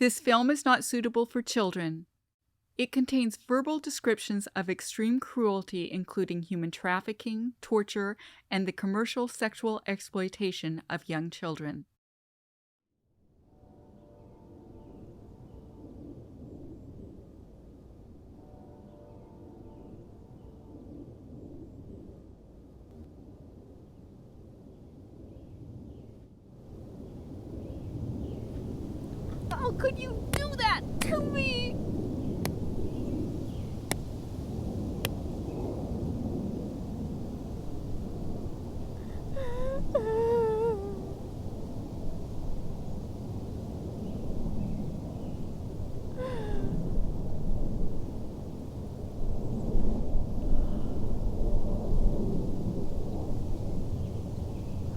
This film is not suitable for children. It contains verbal descriptions of extreme cruelty, including human trafficking, torture, and the commercial sexual exploitation of young children. How could you do that to me?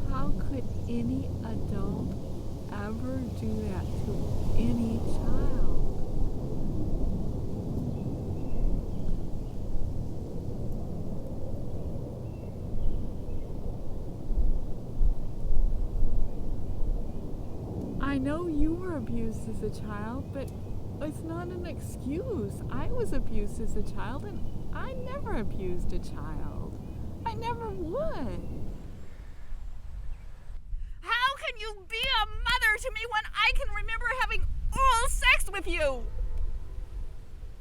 How could any adult ever do that to any child? I know you were abused as a child, but it's not an excuse. I was abused as a child, and I never abused a child. I never would. How can you be a mother to me when I can remember having oral sex with you?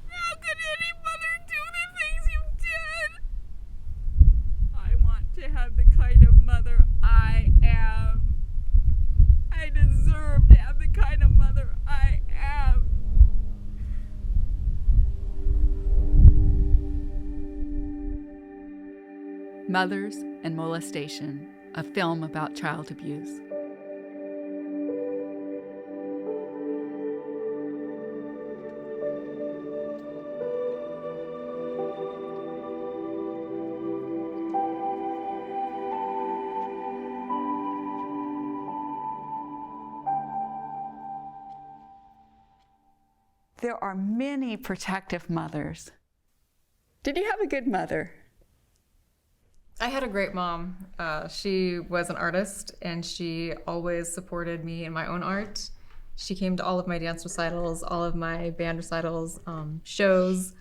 How could any mother do the things you did? I want to have the kind of mother I am. I deserve to have the kind of mother I am. Mothers and Molestation, a film about child abuse. There are many protective mothers. Did you have a good mother? I had a great mom. She was an artist, and she always supported me in my own art. She came to all of my dance recitals, all of my band recitals, shows.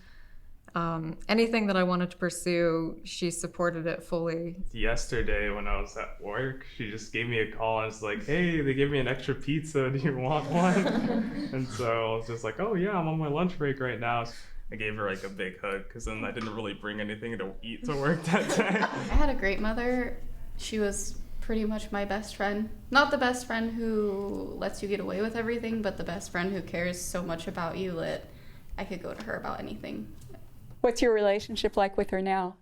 Anything that I wanted to pursue, she supported it fully. Yesterday when I was at work, she just gave me a call and was like, hey, they gave me an extra pizza. Do you want one? And so I was just like, oh yeah, I'm on my lunch break right now. I gave her like a big hug because then I didn't really bring anything to eat to work that day. I had a great mother. She was pretty much my best friend. Not the best friend who lets you get away with everything, but the best friend who cares so much about you that I could go to her about anything. What's your relationship like with her now?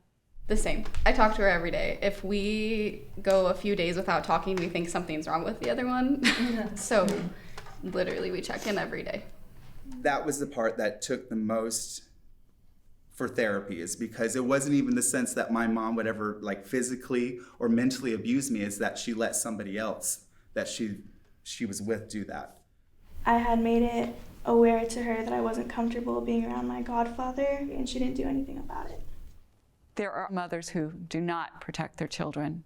The same. I talk to her every day. If we go a few days without talking, we think something's wrong with the other one. So literally we check in every day. That was the part that took the most for therapy, is because it wasn't even the sense that my mom would ever like physically or mentally abuse me, is that she let somebody else that she was with do that. I had made it aware to her that I wasn't comfortable being around my godfather, and she didn't do anything about it. There are mothers who do not protect their children.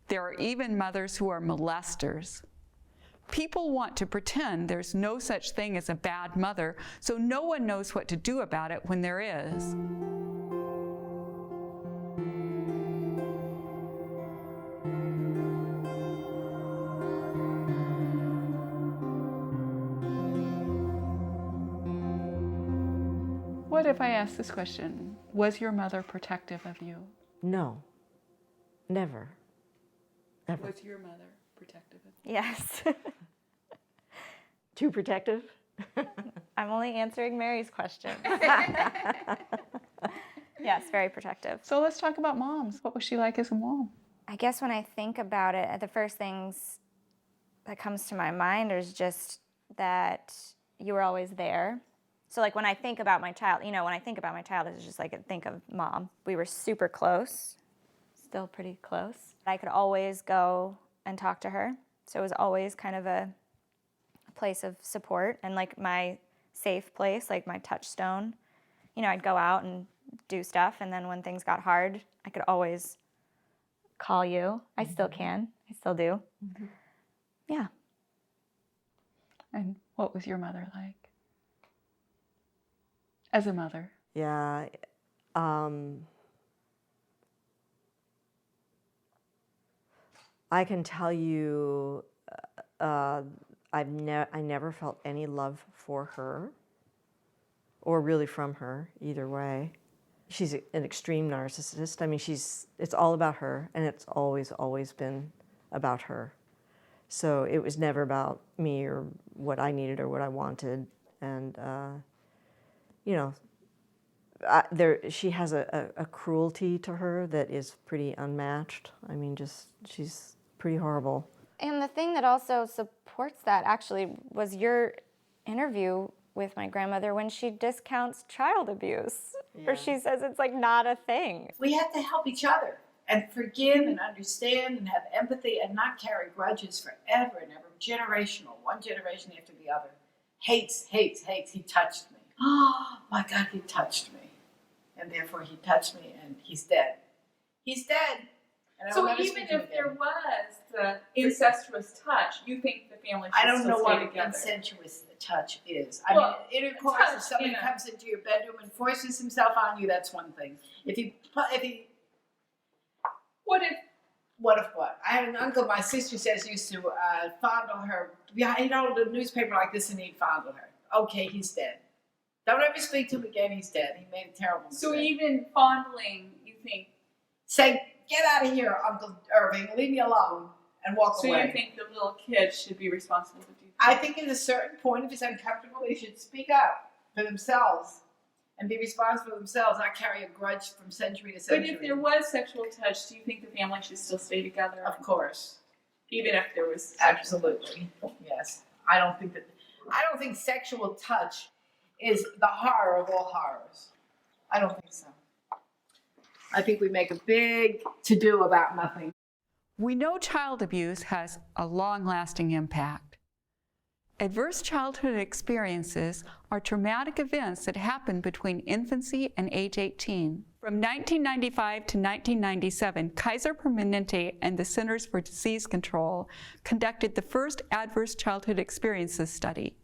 There are even mothers who are molesters. People want to pretend there's no such thing as a bad mother, so no one knows what to do about it when there is. What if I ask this question? Was your mother protective of you? No, never. Never. Was your mother protective of you? Yes. Too protective? I'm only answering Mary's question. Yes, very protective. So let's talk about moms. What was she like as a mom? I guess when I think about it, the first things that comes to my mind is just that you were always there. So like when I think about my child, when I think about my child, it's just like I think of mom. We were super close, still pretty close. I could always go and talk to her. So it was always kind of a place of support and like my safe place, like my touchstone. I'd go out and do stuff, and then when things got hard, I could always call you. I still can. I still do. Mm-hmm. Yeah. And what was your mother like? As a mother? Yeah. I can tell you, I never felt any love for her, or really from her, either way. She's an extreme narcissist. I mean, it's all about her, and it's always been about her. So it was never about me or what I needed or what I wanted. And, you know, she has a cruelty to her that is pretty unmatched. I mean, she's pretty horrible. And the thing that also supports that actually was your interview with my grandmother when she discounts child abuse, or she says it's like not a thing. We have to help each other and forgive and understand and have empathy and not carry grudges forever and ever. Generational, one generation after the other. Hates. He touched me. Oh my God, he touched me. And therefore he touched me and he's dead. He's dead. And I will So never even speak to him if there again. was the incestuous touch, you think the family should I don't know still what stay together? incestuous touch is. I Well, mean, intercourse, touch, if somebody you know. comes into your bedroom and forces himself on you, that's one thing. What if What if what? I had an uncle, my sister says, used to fondle her. Yeah, he'd hold a newspaper like this and he'd fondle her. Okay, he's dead. Don't ever speak to him again, he's dead. He made a terrible mistake. so even fondling, you think? Say, get out of here, Uncle Irving, leave me alone, and walk So away. you think the little kids should be responsible to do I that? think at a certain point, if it's uncomfortable, they should speak up for themselves and be responsible for themselves, not carry a grudge from century to But century. if there was sexual touch, do you think the family should still stay together? Of course. Even if there was Absolutely. Yes. I don't think sexual touch is the horror of all horrors. I don't think so. I think we make a big to-do about nothing. We know child abuse has a long-lasting impact. Adverse childhood experiences are traumatic events that happen between infancy and age 18. From 1995 to 1997, Kaiser Permanente and the Centers for Disease Control conducted the first adverse childhood experiences study.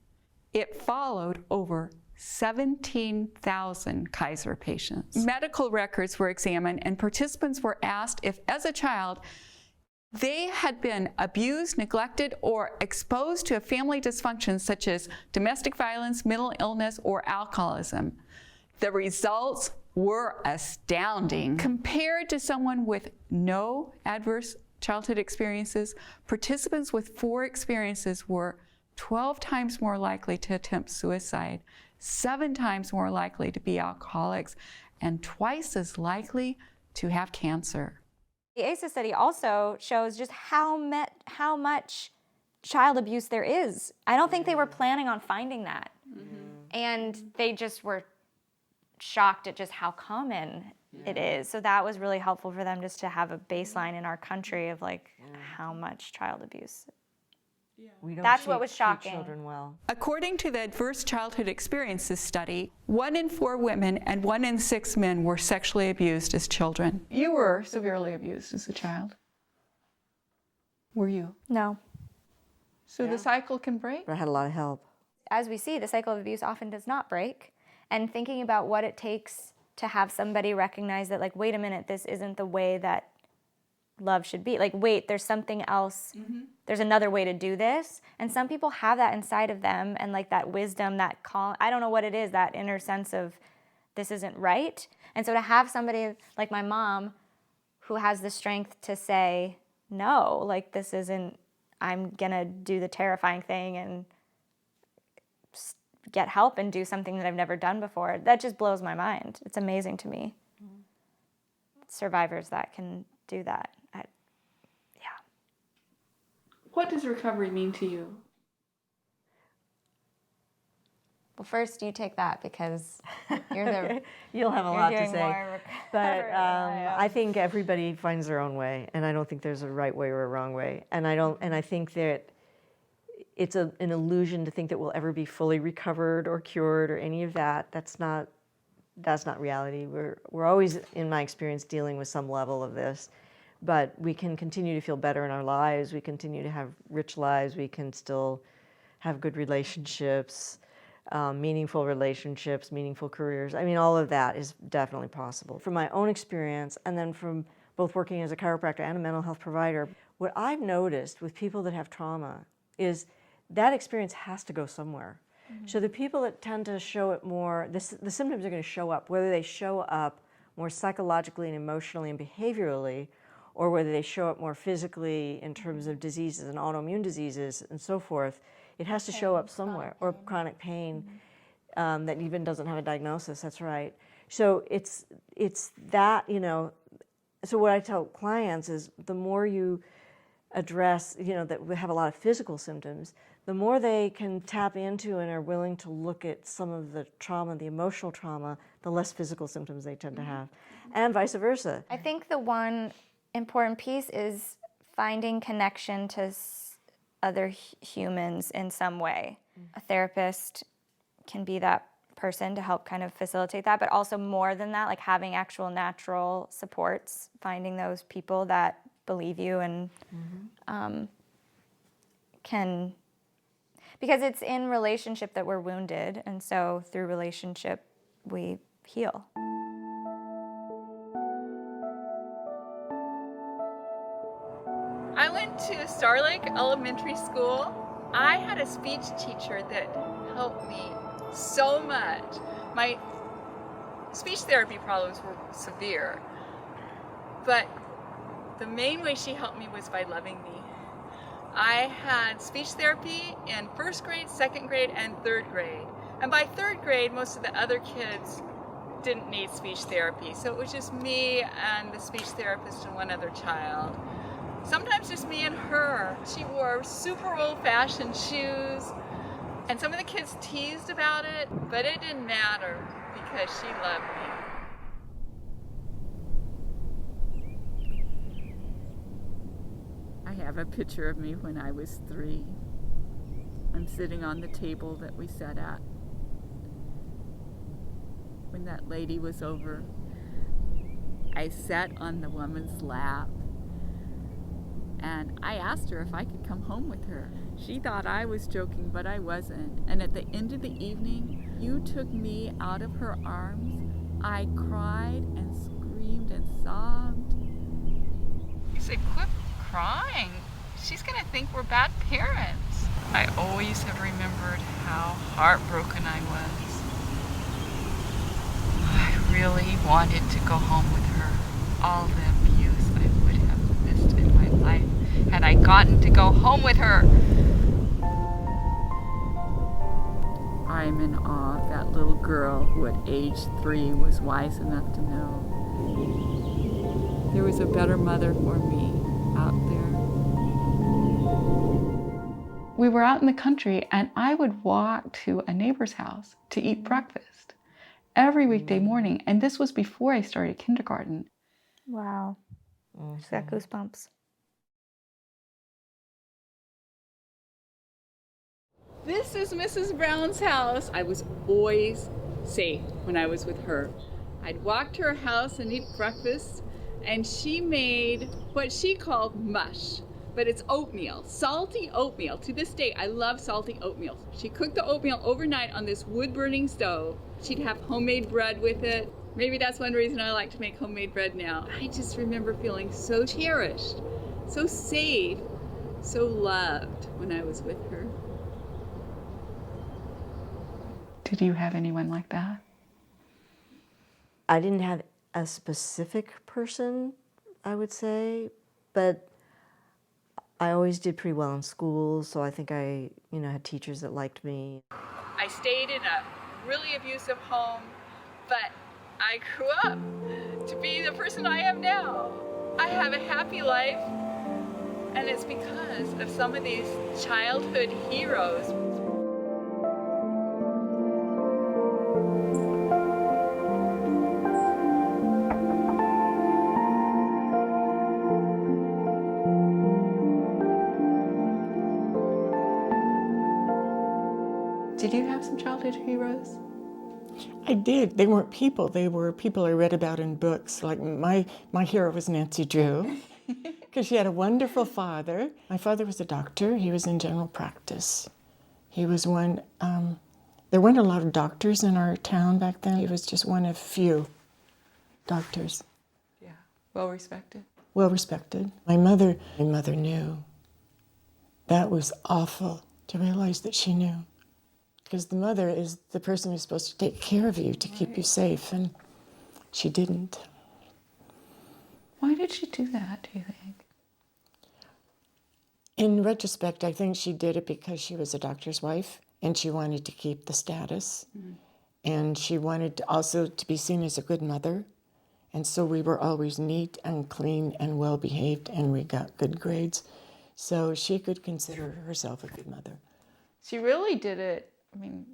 It followed over 17,000 Kaiser patients. Medical records were examined and participants were asked if, as a child, they had been abused, neglected, or exposed to a family dysfunction such as domestic violence, mental illness, or alcoholism. The results were astounding. Compared to someone with no adverse childhood experiences, participants with 4 experiences were 12 times more likely to attempt suicide, 7 times more likely to be alcoholics, and twice as likely to have cancer. The ACEs study also shows just how much child abuse there is. I don't think they were planning on finding that. And they just were shocked at just how common it is. So that was really helpful for them just to have a baseline in our country of like how much child abuse. We don't That's what treat- was treat shocking. children well. According to the Adverse Childhood Experiences study, 1 in 4 women and 1 in 6 men were sexually abused as children. You were severely abused as a child. Were you? No. So the cycle can break? But I had a lot of help. As we see, the cycle of abuse often does not break. And thinking about what it takes to have somebody recognize that, like, wait a minute, this isn't the way that love should be. Like, wait, there's something else. There's another way to do this. And some people have that inside of them, and like that wisdom, that call, I don't know what it is, that inner sense of this isn't right. And so to have somebody like my mom who has the strength to say, no, like this isn't, I'm gonna do the terrifying thing and get help and do something that I've never done before, that just blows my mind. It's amazing to me. Survivors that can do that. What does recovery mean to you? Well, first you take that because you're the You'll have a you're lot to doing say. more But recovery than I am. I think everybody finds their own way, and I don't think there's a right way or a wrong way. And I think that it's an illusion to think that we'll ever be fully recovered or cured or any of that. That's not reality. We're always, in my experience, dealing with some level of this. But we can continue to feel better in our lives. We continue to have rich lives. We can still have good relationships, meaningful relationships, meaningful careers. I mean, all of that is definitely possible. From my own experience, and then from both working as a chiropractor and a mental health provider, what I've noticed with people that have trauma is that experience has to go somewhere. So the people that tend to show it more, the symptoms are going to show up, whether they show up more psychologically and emotionally and behaviorally, or whether they show up more physically in terms of diseases and autoimmune diseases and so forth. It has to show up somewhere, or chronic pain that even doesn't have a diagnosis, that's right. So it's that, you know, so what I tell clients is the more you address, you know, that we have a lot of physical symptoms, the more they can tap into and are willing to look at some of the trauma, the emotional trauma, the less physical symptoms they tend to have, and vice versa. I think the one important piece is finding connection to other humans in some way. A therapist can be that person to help kind of facilitate that, but also more than that, like having actual natural supports, finding those people that believe you and can, because it's in relationship that we're wounded, and so through relationship we heal. I went to Star Lake Elementary School. I had a speech teacher that helped me so much. My speech therapy problems were severe, but the main way she helped me was by loving me. I had speech therapy in 1st grade, 2nd grade, and 3rd grade. And by 3rd grade, most of the other kids didn't need speech therapy. So it was just me and the speech therapist and one other child. Sometimes just me and her. She wore super old-fashioned shoes, and some of the kids teased about it, but it didn't matter because she loved me. I have a picture of me when I was 3. I'm sitting on the table that we sat at when that lady was over. I sat on the woman's lap and I asked her if I could come home with her. She thought I was joking, but I wasn't. And at the end of the evening, you took me out of her arms. I cried and screamed and sobbed. You said, "Quit crying. She's gonna think we're bad parents." I always have remembered how heartbroken I was. I really wanted to go home with her. All the abuse I would have missed in my life had I gotten to go home with her. I'm in awe of that little girl who at age 3 was wise enough to know there was a better mother for me out there. We were out in the country and I would walk to a neighbor's house to eat breakfast every weekday morning. And this was before I started kindergarten. Wow. Just got goosebumps. This is Mrs. Brown's house. I was always safe when I was with her. I'd walk to her house and eat breakfast, and she made what she called mush, but it's oatmeal, salty oatmeal. To this day, I love salty oatmeal. She cooked the oatmeal overnight on this wood-burning stove. She'd have homemade bread with it. Maybe that's one reason I like to make homemade bread now. I just remember feeling so cherished, so safe, so loved when I was with her. Did you have anyone like that? I didn't have a specific person, I would say, but I always did pretty well in school, so I think I, had teachers that liked me. I stayed in a really abusive home, but I grew up to be the person I am now. I have a happy life, and it's because of some of these childhood heroes. Did you have some childhood heroes? I did. They weren't people. They were people I read about in books. Like my hero was Nancy Drew, because she had a wonderful father. My father was a doctor. He was in general practice. He was one, there weren't a lot of doctors in our town back then. He was just one of few doctors. Yeah, well respected. Well respected. My mother knew. That was awful to realize that she knew. Because the mother is the person who's supposed to take care of you, to keep you safe, and she didn't. Why did she do that, do you think? In retrospect, I think she did it because she was a doctor's wife and she wanted to keep the status. And she wanted also to be seen as a good mother. And so we were always neat and clean and well behaved, and we got good grades. So she could consider herself a good mother. She really did it. I mean,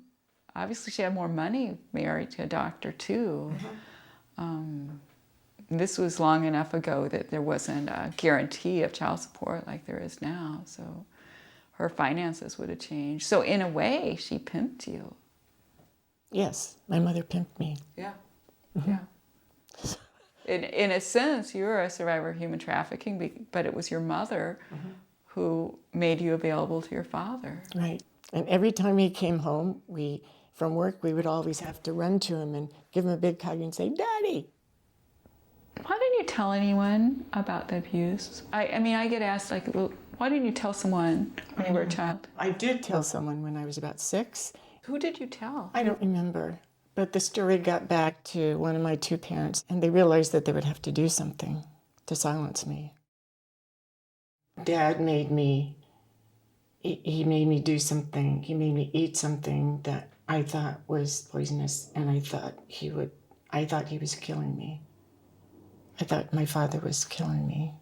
obviously she had more money married to a doctor too. This was long enough ago that there wasn't a guarantee of child support like there is now. So her finances would have changed. So in a way, she pimped you. Yes, my mother pimped me. Yeah, yeah. In a sense, you're a survivor of human trafficking, but it was your mother who made you available to your father. Right. And every time he came home from work, we would always have to run to him and give him a big hug and say, "Daddy." Why didn't you tell anyone about the abuse? I mean, I get asked, like, well, why didn't you tell someone when you were a child? I did tell someone when I was about 6. Who did you tell? I don't remember. But the story got back to one of my 2 parents, and they realized that they would have to do something to silence me. Dad made me, he made me do something. He made me eat something that I thought was poisonous, and I thought he was killing me. I thought my father was killing me.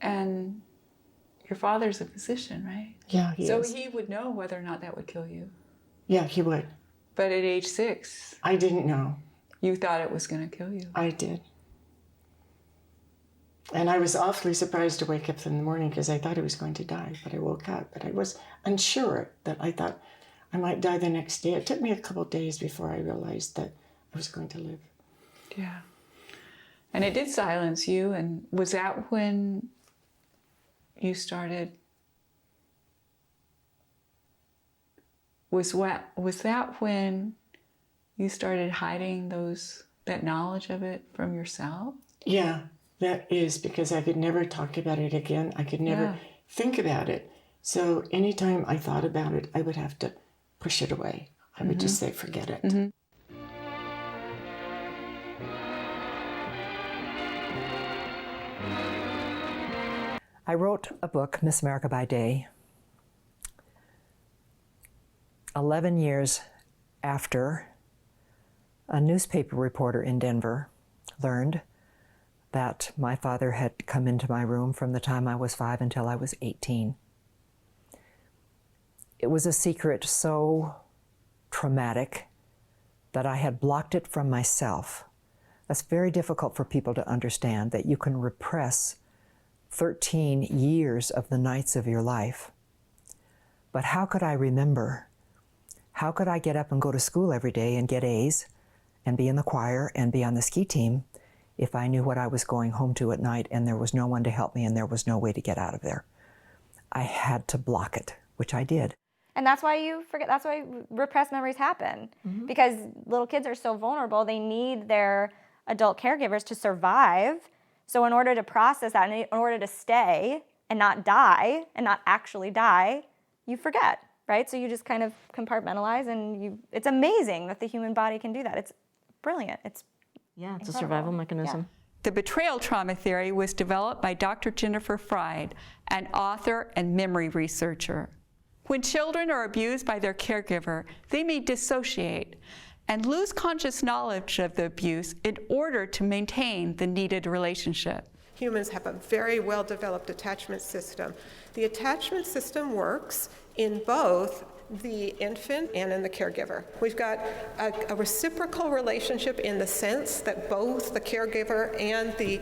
And your father's a physician, right? Yeah, he so is. he would know whether or not that would kill you. Yeah, he would. But at age 6, I didn't know. You thought it was going to kill you. I did. And I was awfully surprised to wake up in the morning because I thought I was going to die, but I woke up. But I was unsure that I thought I might die the next day. It took me a couple of days before I realized that I was going to live. Yeah. And it did silence you. And was that when you started? Was that when you started hiding that knowledge of it from yourself? Yeah, that is because I could never talk about it again. I could never think about it. So anytime I thought about it, I would have to push it away. I would just say, forget it. I wrote a book, Miss America by Day, 11 years after a newspaper reporter in Denver learned that my father had come into my room from the time I was 5 until I was 18. It was a secret so traumatic that I had blocked it from myself. That's very difficult for people to understand, that you can repress 13 years of the nights of your life. But how could I remember? How could I get up and go to school every day and get A's and be in the choir and be on the ski team if I knew what I was going home to at night and there was no one to help me and there was no way to get out of there? I had to block it, which I did. And that's why you forget, that's why repressed memories happen. Because little kids are so vulnerable, they need their adult caregivers to survive. So in order to process that, in order to stay and not die, and not actually die, you forget, right? So you just kind of compartmentalize, and it's amazing that the human body can do that. It's brilliant. It's a survival mechanism. Yeah. The betrayal trauma theory was developed by Dr. Jennifer Fried, an author and memory researcher. When children are abused by their caregiver, they may dissociate and lose conscious knowledge of the abuse in order to maintain the needed relationship. Humans have a very well-developed attachment system. The attachment system works in both the infant and in the caregiver. We've got a reciprocal relationship in the sense that both the caregiver and the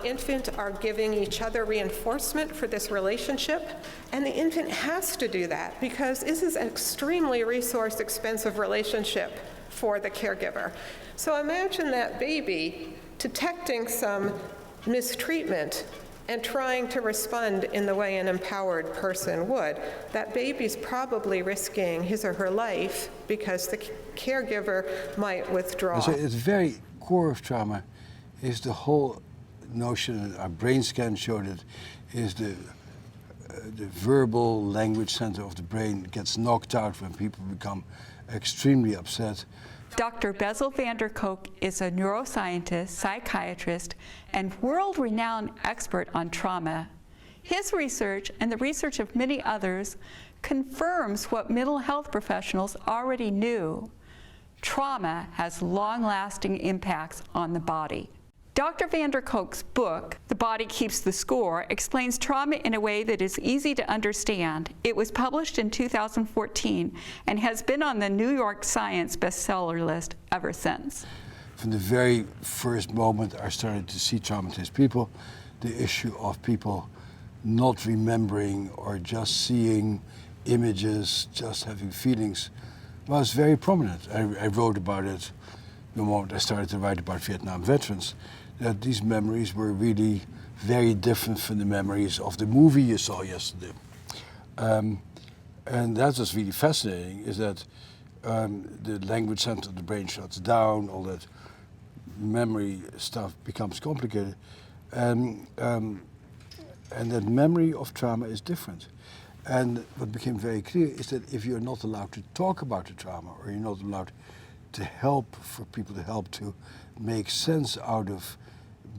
infant are giving each other reinforcement for this relationship, and the infant has to do that because this is an extremely resource-expensive relationship for the caregiver. So imagine that baby detecting some mistreatment and trying to respond in the way an empowered person would. That baby's probably risking his or her life because the caregiver might withdraw. So at the very core of trauma is the whole notion, our brain scan showed it, is the verbal language center of the brain gets knocked out when people become extremely upset. Dr. Bessel van der Kolk is a neuroscientist, psychiatrist, and world-renowned expert on trauma. His research, and the research of many others, confirms what mental health professionals already knew. Trauma has long-lasting impacts on the body. Dr. van der Kolk's book, The Body Keeps the Score, explains trauma in a way that is easy to understand. It was published in 2014 and has been on the New York Science bestseller list ever since. From the very first moment I started to see traumatized people, the issue of people not remembering or just seeing images, just having feelings, was very prominent. I wrote about it the moment I started to write about Vietnam veterans, that these memories were really very different from the memories of the movie you saw yesterday. And that was really fascinating, is that the language center of the brain shuts down, all that memory stuff becomes complicated. And that memory of trauma is different. And what became very clear is that if you're not allowed to talk about the trauma, or you're not allowed to help, for people to help to make sense out of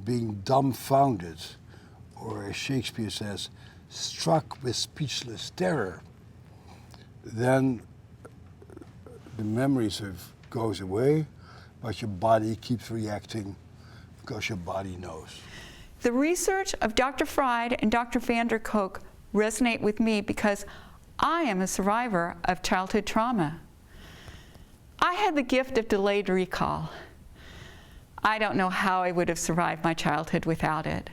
being dumbfounded, or as Shakespeare says, struck with speechless terror, then the memory sort of goes away, but your body keeps reacting because your body knows. The research of Dr. Fried and Dr. van der Kolk resonate with me because I am a survivor of childhood trauma. I had the gift of delayed recall. I don't know how I would have survived my childhood without it.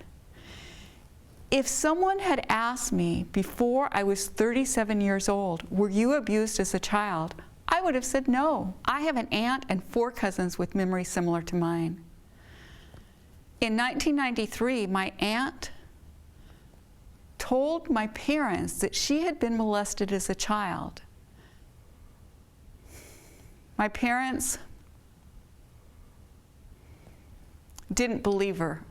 If someone had asked me before I was 37 years old, were you abused as a child? I would have said no. I have an aunt and 4 cousins with memories similar to mine. In 1993, my aunt told my parents that she had been molested as a child. My parents didn't believe her.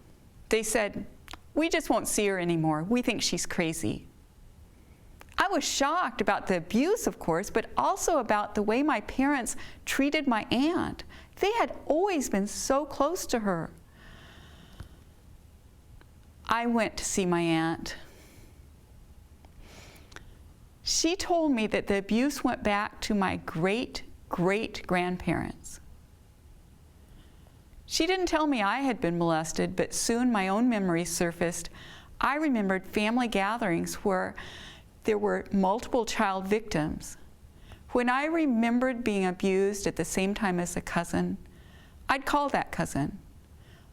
They said, "We just won't see her anymore. We think she's crazy." I was shocked about the abuse, of course, but also about the way my parents treated my aunt. They had always been so close to her. I went to see my aunt. She told me that the abuse went back to my great-great-grandparents. She didn't tell me I had been molested, but soon my own memories surfaced. I remembered family gatherings where there were multiple child victims. When I remembered being abused at the same time as a cousin, I'd call that cousin.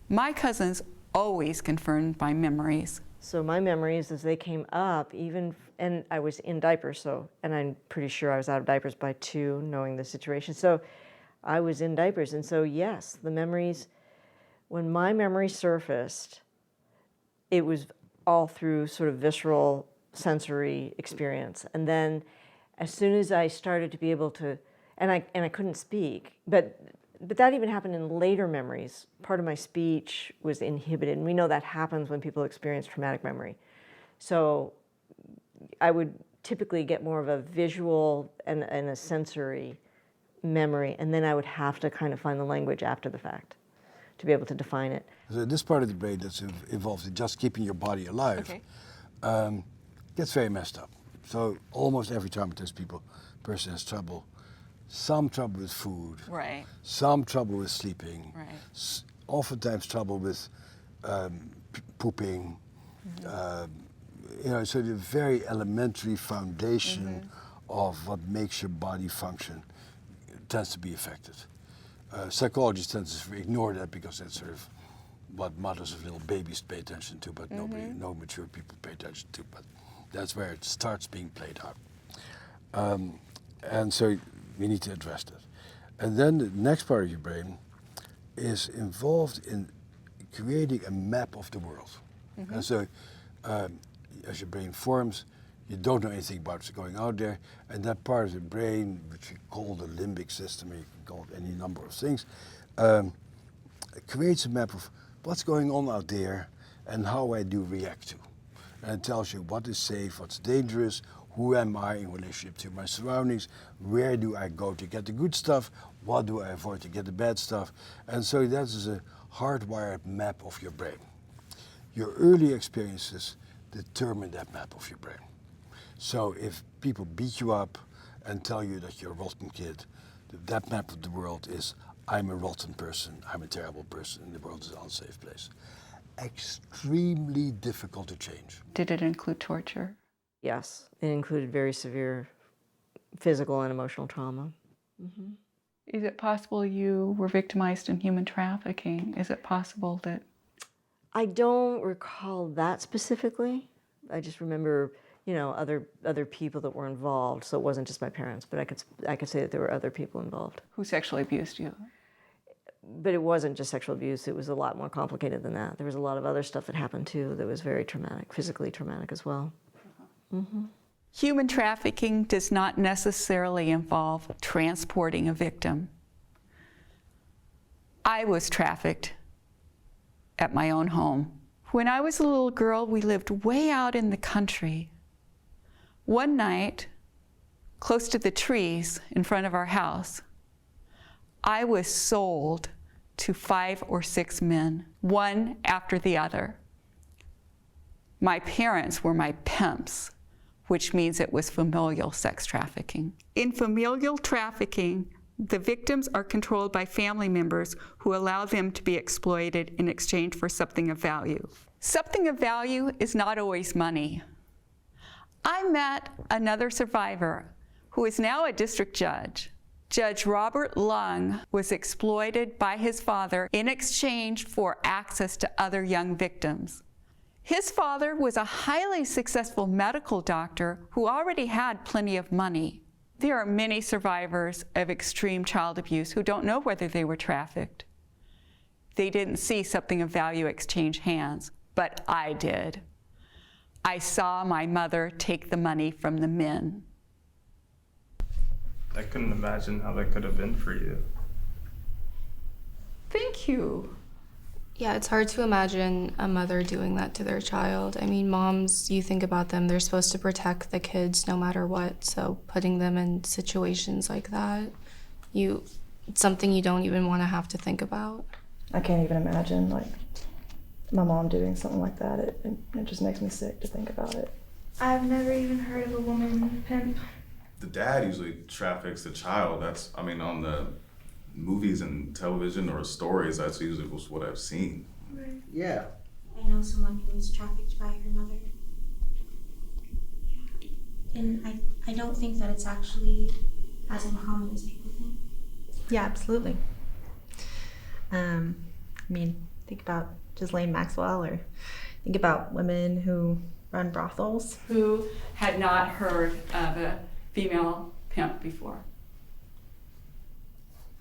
My cousins always confirmed my memories. So my memories as they came up, and I was in diapers, and I'm pretty sure I was out of diapers by 2, knowing the situation. So I was in diapers, and so yes, the memories, when my memory surfaced, it was all through sort of visceral sensory experience. And then as soon as I started to be able to, and I couldn't speak, but that even happened in later memories. Part of my speech was inhibited, and we know that happens when people experience traumatic memory. So I would typically get more of a visual and a sensory memory, and then I would have to kind of find the language after the fact to be able to define it. So this part of the brain that's involved in just keeping your body alive gets very messed up. So almost every traumatized person has trouble. Some trouble with food, right. Some trouble with sleeping, right. Oftentimes trouble with pooping. So the very elementary foundation of what makes your body function tends to be affected. Psychologists tend to ignore that because that's sort of what mothers of little babies pay attention to, but no mature people pay attention to. But that's where it starts being played out. And so we need to address that. And then the next part of your brain is involved in creating a map of the world. And so as your brain forms, you don't know anything about what's going out there, and that part of the brain, which we call the limbic system, you can call it any number of things, creates a map of what's going on out there and how I do react to. And it tells you what is safe, what's dangerous, who am I in relationship to my surroundings, where do I go to get the good stuff, what do I avoid to get the bad stuff. And so that is a hardwired map of your brain. Your early experiences determine that map of your brain. So if people beat you up and tell you that you're a rotten kid, that map of the world is, I'm a rotten person, I'm a terrible person, and the world is an unsafe place. Extremely difficult to change. Did it include torture? Yes, it included very severe physical and emotional trauma. Mm-hmm. Is it possible you were victimized in human trafficking? Is it possible that... I don't recall that specifically. I just remember, you know, other people that were involved. So it wasn't just my parents, but I could say that there were other people involved. Who sexually abused you? But it wasn't just sexual abuse. It was a lot more complicated than that. There was a lot of other stuff that happened too that was very traumatic, physically traumatic as well. Mm-hmm. Human trafficking does not necessarily involve transporting a victim. I was trafficked at my own home. When I was a little girl, we lived way out in the country. One night, close to the trees in front of our house, I was sold to 5 or 6 men, one after the other. My parents were my pimps, which means it was familial sex trafficking. In familial trafficking, the victims are controlled by family members who allow them to be exploited in exchange for something of value. Something of value is not always money. I met another survivor who is now a district judge. Judge Robert Lung was exploited by his father in exchange for access to other young victims. His father was a highly successful medical doctor who already had plenty of money. There are many survivors of extreme child abuse who don't know whether they were trafficked. They didn't see something of value exchange hands, but I did. I saw my mother take the money from the men. I couldn't imagine how that could have been for you. Thank you. Yeah, it's hard to imagine a mother doing that to their child. I mean, moms, you think about them, they're supposed to protect the kids no matter what. So putting them in situations like that, it's something you don't even want to have to think about. I can't even imagine, like, my mom doing something like that. It just makes me sick to think about it. I've never even heard of a woman pimp. The dad usually traffics the child. That's, I mean, on the movies and television or stories, that's usually what I've seen. Right. Yeah. I know someone who was trafficked by her mother. Yeah. And I don't think that it's actually as uncommon as people think. Yeah, absolutely. I mean, think about Ghislaine Maxwell, or think about women who run brothels. Who had not heard of a female pimp before?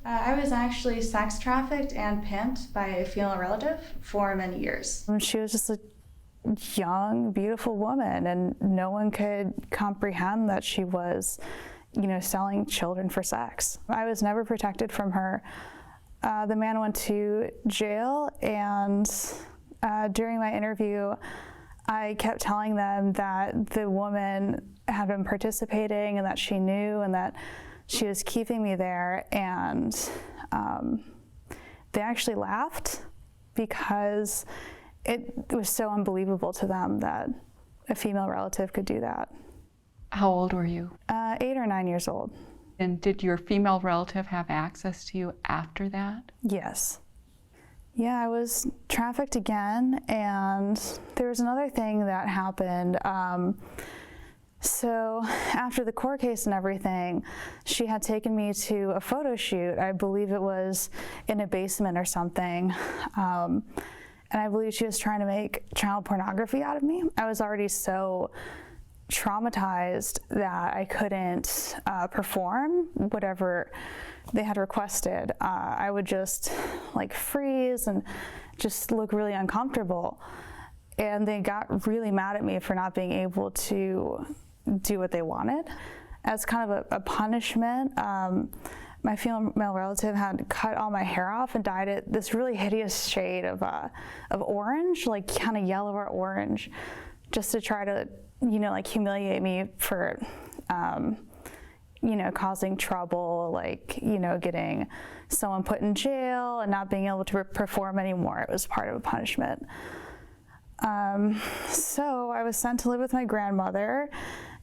I was actually sex trafficked and pimped by a female relative for many years. She was just a young, beautiful woman, and no one could comprehend that she was, selling children for sex. I was never protected from her. The man went to jail, and during my interview, I kept telling them that the woman had been participating and that she knew and that she was keeping me there, and they actually laughed because it was so unbelievable to them that a female relative could do that. How old were you? 8 or 9 years old. And did your female relative have access to you after that? Yes. Yeah, I was trafficked again, and there was another thing that happened. So after the court case and everything, she had taken me to a photo shoot. I believe it was in a basement or something. And I believe she was trying to make child pornography out of me. I was already so traumatized that I couldn't perform whatever they had requested. I would just freeze and just look really uncomfortable. and they got really mad at me for not being able to do what they wanted. As kind of a punishment, my female relative had cut all my hair off and dyed it this really hideous shade of orange, like kind of yellow or orange, just to try to, like humiliate me for, causing trouble, like, getting someone put in jail and not being able to perform anymore. It was part of a punishment. So I was sent to live with my grandmother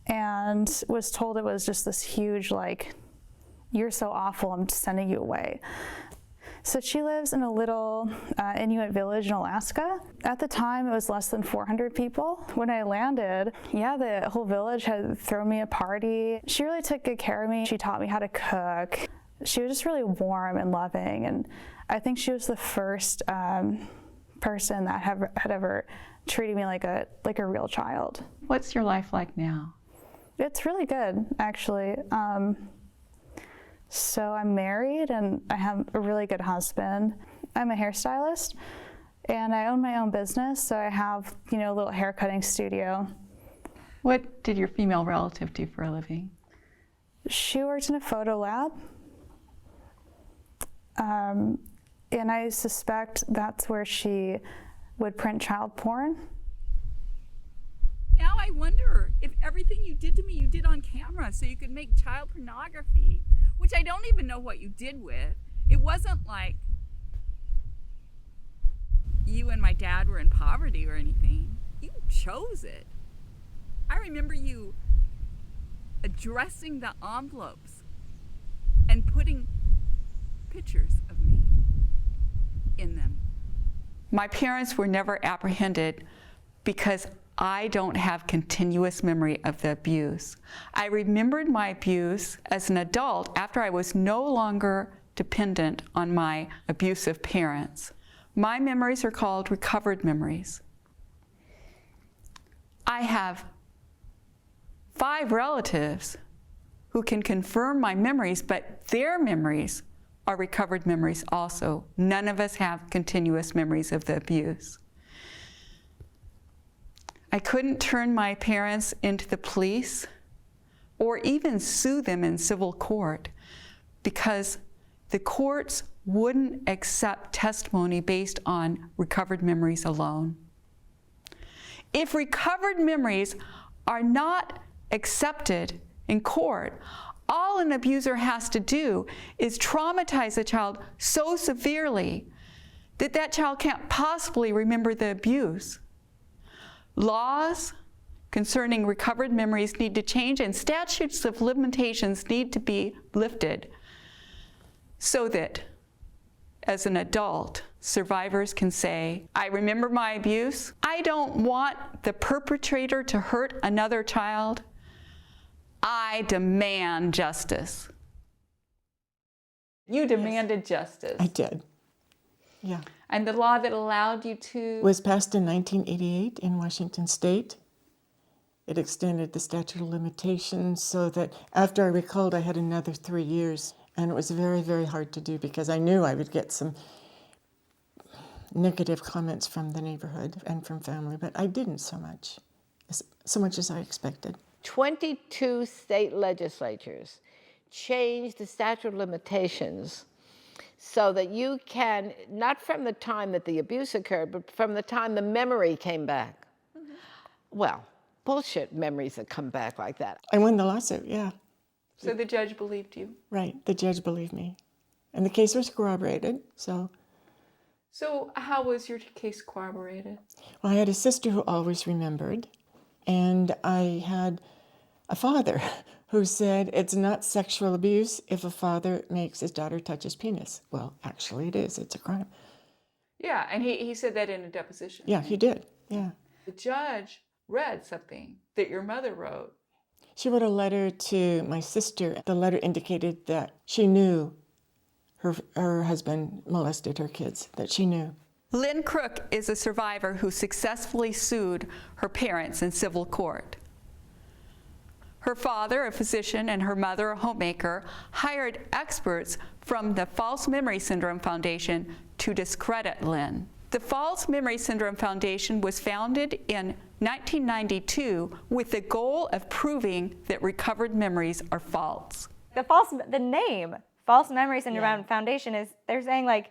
and was told it was just this huge, like, you're so awful, I'm sending you away. So she lives in a little Inuit village in Alaska. At the time, it was less than 400 people. When I landed, the whole village had thrown me a party. She really took good care of me. She taught me how to cook. She was just really warm and loving, and I think she was the first person that had ever treated me like a real child. What's your life like now? It's really good, actually. So I'm married and I have a really good husband. I'm a hairstylist and I own my own business, so I have, a little hair cutting studio. What did your female relative do for a living? She worked in a photo lab. And I suspect that's where she would print child porn. Now I wonder if everything you did to me, you did on camera so you could make child pornography, which I don't even know what you did with. It wasn't like you and my dad were in poverty or anything. You chose it. I remember you addressing the envelopes and putting pictures of me in them. My parents were never apprehended because I don't have continuous memory of the abuse. I remembered my abuse as an adult after I was no longer dependent on my abusive parents. My memories are called recovered memories. I have 5 relatives who can confirm my memories, but their memories are recovered memories also. None of us have continuous memories of the abuse. I couldn't turn my parents into the police or even sue them in civil court because the courts wouldn't accept testimony based on recovered memories alone. If recovered memories are not accepted in court, all an abuser has to do is traumatize a child so severely that that child can't possibly remember the abuse. Laws concerning recovered memories need to change, and statutes of limitations need to be lifted so that, as an adult, survivors can say, I remember my abuse. I don't want the perpetrator to hurt another child. I demand justice. You demanded justice. I did. Yeah. And the law that allowed you to... was passed in 1988 in Washington State. It extended the statute of limitations so that after I recalled, I had another 3 years. And it was very, very hard to do because I knew I would get some negative comments from the neighborhood and from family, but I didn't so much as I expected. 22 state legislatures changed the statute of limitations so that you can, not from the time that the abuse occurred, but from the time the memory came back. Mm-hmm. Well, bullshit memories that come back like that. I won the lawsuit, yeah. So the judge believed you? Right, the judge believed me. And the case was corroborated, so. So how was your case corroborated? Well, I had a sister who always remembered, and I had a father who said it's not sexual abuse if a father makes his daughter touch his penis. Well, actually it is, it's a crime. Yeah, and he said that in a deposition. Yeah, he did, yeah. The judge read something that your mother wrote. She wrote a letter to my sister. The letter indicated that she knew her husband molested her kids, that she knew. Lynn Crook is a survivor who successfully sued her parents in civil court. Her father, a physician, and her mother, a homemaker, hired experts from the False Memory Syndrome Foundation to discredit Lynn. The False Memory Syndrome Foundation was founded in 1992 with the goal of proving that recovered memories are false. The name, False Memory Syndrome Foundation, is, they're saying like,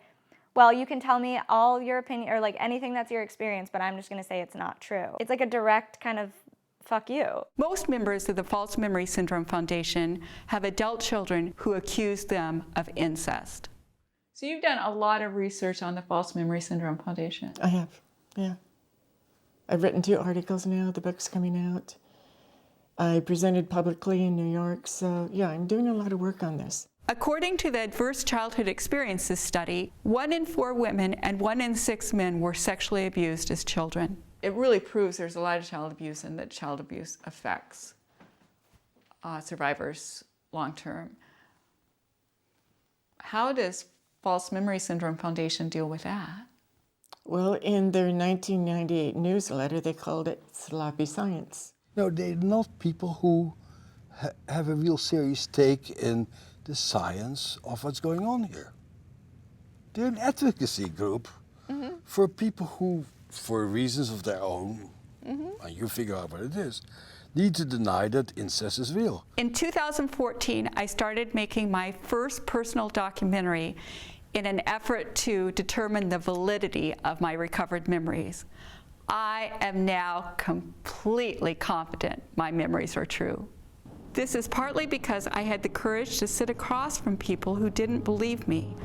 well, you can tell me all your opinion or like anything that's your experience, but I'm just gonna say it's not true. It's like a direct kind of fuck you. Most members of the False Memory Syndrome Foundation have adult children who accuse them of incest. So you've done a lot of research on the False Memory Syndrome Foundation. I have, yeah. I've written 2 articles now, the book's coming out. I presented publicly in New York, so yeah, I'm doing a lot of work on this. According to the Adverse Childhood Experiences study, 1 in 4 women and 1 in 6 men were sexually abused as children. It really proves there's a lot of child abuse and that child abuse affects survivors long term. How does False Memory Syndrome Foundation deal with that? Well, in their 1998 newsletter, they called it sloppy science. No, they're not people who have a real serious take in the science of what's going on here. They're an advocacy group for people who, for reasons of their own, and you figure out what it is, need to deny that incest is real. In 2014, I started making my first personal documentary in an effort to determine the validity of my recovered memories. I am now completely confident my memories are true. This is partly because I had the courage to sit across from people who didn't believe me.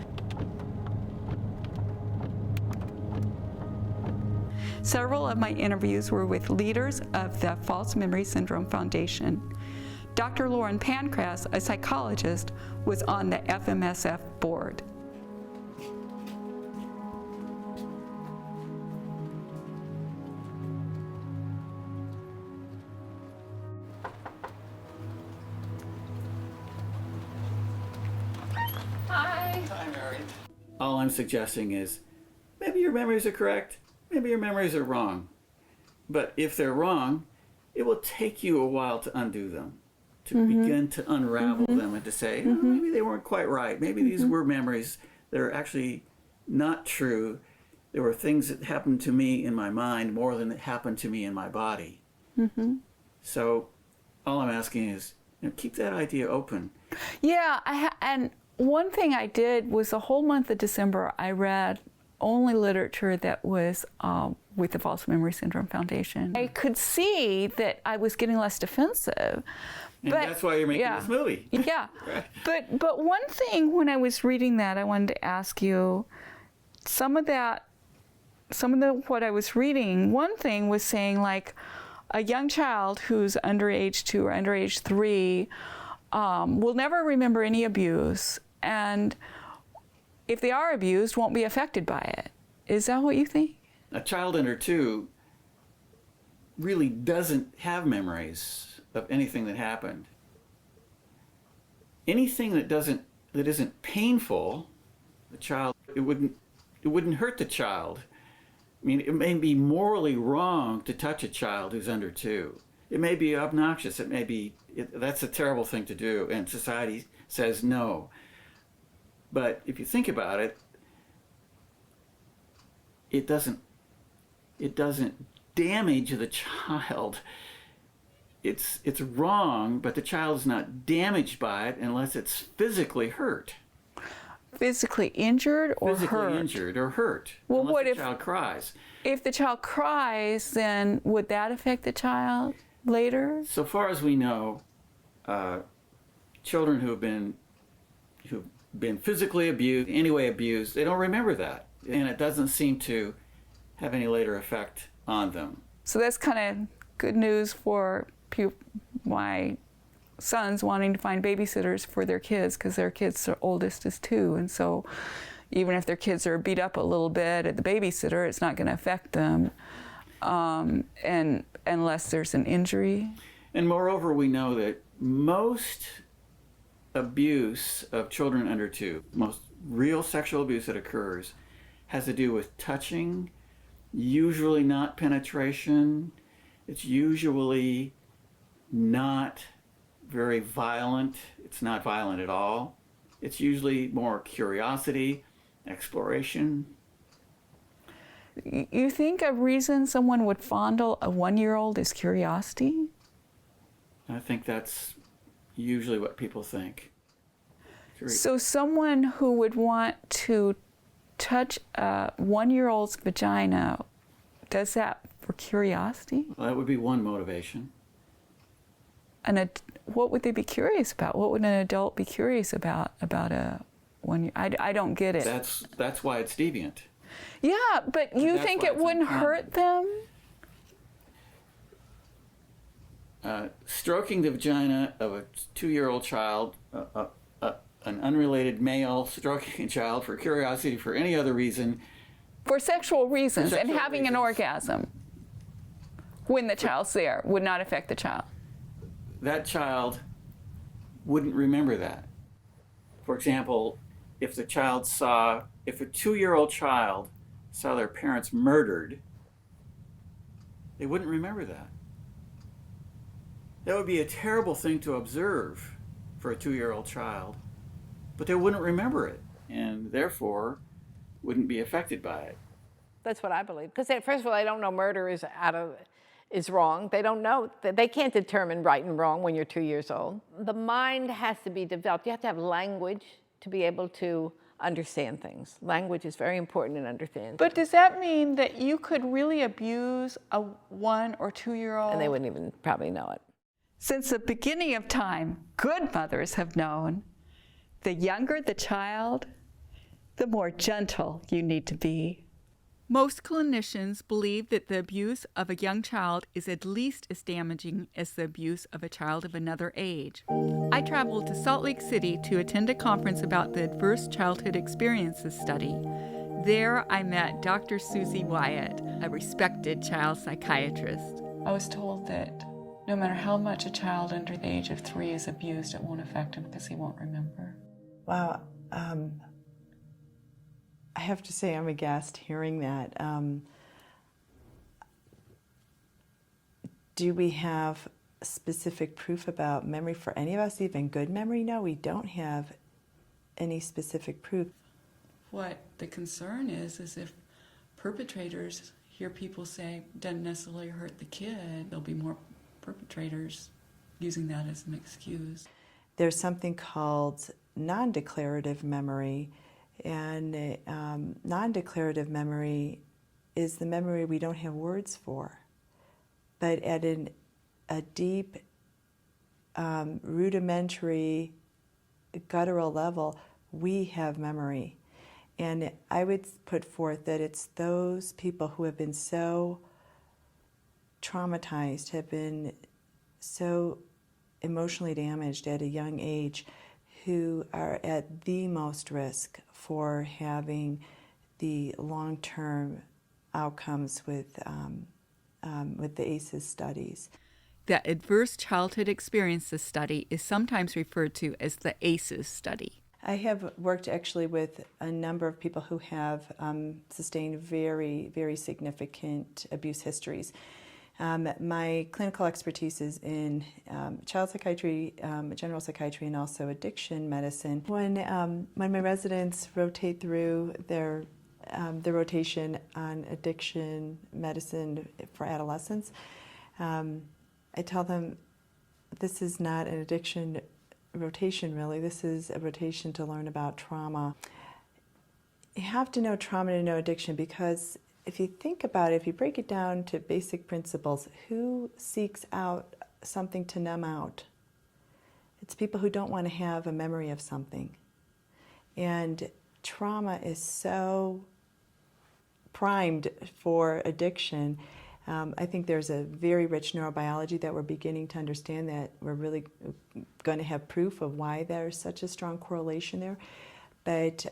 Several of my interviews were with leaders of the False Memory Syndrome Foundation. Dr. Lauren Pancras, a psychologist, was on the FMSF board. All I'm suggesting is maybe your memories are correct, maybe your memories are wrong. But if they're wrong, it will take you a while to undo them, to begin to unravel them and to say, oh, maybe they weren't quite right. Maybe these were memories that are actually not true. There were things that happened to me in my mind more than that happened to me in my body. So all I'm asking is, keep that idea open. Yeah, and one thing I did was the whole month of December, I read only literature that was with the False Memory Syndrome Foundation. I could see that I was getting less defensive. And that's why you're making this movie. Yeah. Right. But one thing when I was reading that, I wanted to ask you, some of what I was reading, one thing was saying like a young child who's underage 2 or underage 3 will never remember any abuse, and if they are abused, won't be affected by it. Is that what you think? A child under 2 really doesn't have memories of anything that happened. Anything that isn't painful, the child, it wouldn't hurt the child. I mean, it may be morally wrong to touch a child who's under 2. It may be obnoxious. It may be, that's a terrible thing to do, and society says no. But if you think about it, it doesn't damage the child. It's wrong, but the child is not damaged by it unless it's physically hurt. Physically injured or hurt? Physically injured or hurt. Well, unless what the if child cries? If the child cries, then would that affect the child later? So far as we know, children who've been physically abused, anyway abused, they don't remember that, and it doesn't seem to have any later effect on them. So that's kind of good news for my sons wanting to find babysitters for their kids, because their kids' oldest is 2, and so even if their kids are beat up a little bit at the babysitter, it's not going to affect them, and unless there's an injury. And moreover, we know that most abuse of children under 2, most real sexual abuse that occurs, has to do with touching, usually not penetration. It's usually not very violent. It's not violent at all. It's usually more curiosity, exploration. You think a reason someone would fondle a 1-year-old is curiosity? I think that's usually what people think. So someone who would want to touch a 1-year-old's vagina, does that for curiosity? Well, that would be one motivation. And what would they be curious about? What would an adult be curious about a 1-year? I don't get it. That's why it's deviant. Yeah, but you think it wouldn't hurt them? Stroking the vagina of a 2-year-old child, an unrelated male stroking a child for curiosity for any other reason. For sexual reasons, For sexual and having an orgasm when the child's there would not affect the child. That child wouldn't remember that. For example, if a 2-year-old child saw their parents murdered, they wouldn't remember that. That would be a terrible thing to observe for a 2-year-old child, but they wouldn't remember it, and therefore wouldn't be affected by it. That's what I believe. Because first of all, they don't know murder is wrong. They don't know. They can't determine right and wrong when you're 2 years old. The mind has to be developed. You have to have language to be able to understand things. Language is very important in understanding. But does that mean that you could really abuse a 1 or 2-year-old? And they wouldn't even probably know it. Since the beginning of time, good mothers have known the younger the child, the more gentle you need to be. Most clinicians believe that the abuse of a young child is at least as damaging as the abuse of a child of another age. I traveled to Salt Lake City to attend a conference about the Adverse Childhood Experiences study. There I met Dr. Susie Wyatt, a respected child psychiatrist. I was told that no matter how much a child under the age of 3 is abused, it won't affect him because he won't remember. Wow. I have to say I'm aghast hearing that. Do we have specific proof about memory for any of us, even good memory? No, we don't have any specific proof. What the concern is if perpetrators hear people say doesn't necessarily hurt the kid, there'll be more perpetrators using that as an excuse. There's something called non-declarative memory, and non-declarative memory is the memory we don't have words for. But at a deep, rudimentary, guttural level, we have memory. And I would put forth that it's those people who have been so traumatized, have been so emotionally damaged at a young age, who are at the most risk for having the long-term outcomes with the ACEs studies. The Adverse Childhood Experiences study is sometimes referred to as the ACEs study. I have worked actually with a number of people who have sustained very, very significant abuse histories. My clinical expertise is in child psychiatry, general psychiatry, and also addiction medicine. When my residents rotate through their rotation on addiction medicine for adolescents, I tell them this is not an addiction rotation, really. This is a rotation to learn about trauma. You have to know trauma to know addiction, because if you think about it, if you break it down to basic principles, who seeks out something to numb out? It's people who don't want to have a memory of something. And trauma is so primed for addiction. I think there's a very rich neurobiology that we're beginning to understand, that we're really going to have proof of why there's such a strong correlation there. But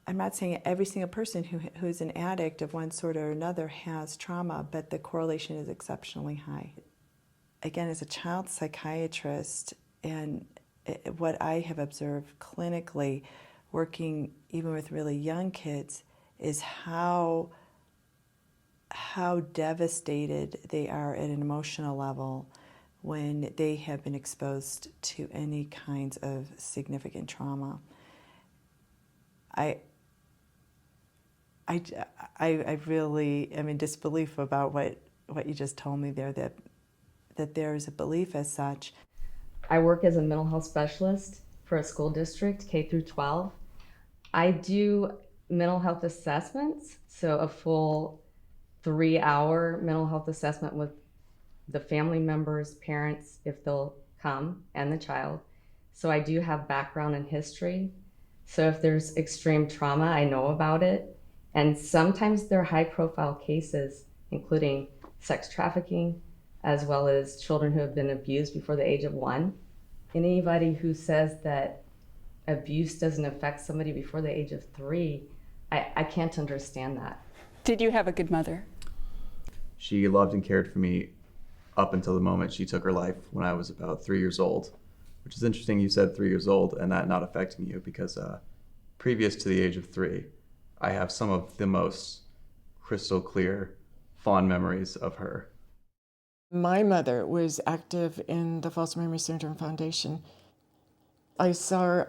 I'm not saying every single person who's an addict of one sort or another has trauma, but the correlation is exceptionally high. Again, as a child psychiatrist, and what I have observed clinically, working even with really young kids, is how devastated they are at an emotional level when they have been exposed to any kinds of significant trauma. I really am in disbelief about what you just told me there, that there is a belief as such. I work as a mental health specialist for a school district, K through 12. I do mental health assessments, so a full 3-hour mental health assessment with the family members, parents, if they'll come, and the child. So I do have background in history. So if there's extreme trauma, I know about it. And sometimes they're high-profile cases, including sex trafficking, as well as children who have been abused before the age of 1. Anybody who says that abuse doesn't affect somebody before the age of 3, I can't understand that. Did you have a good mother? She loved and cared for me up until the moment she took her life when I was about 3 years old, which is interesting you said 3 years old and that not affecting you, because previous to the age of 3, I have some of the most crystal clear, fond memories of her. My mother was active in the False Memory Syndrome Foundation. I saw her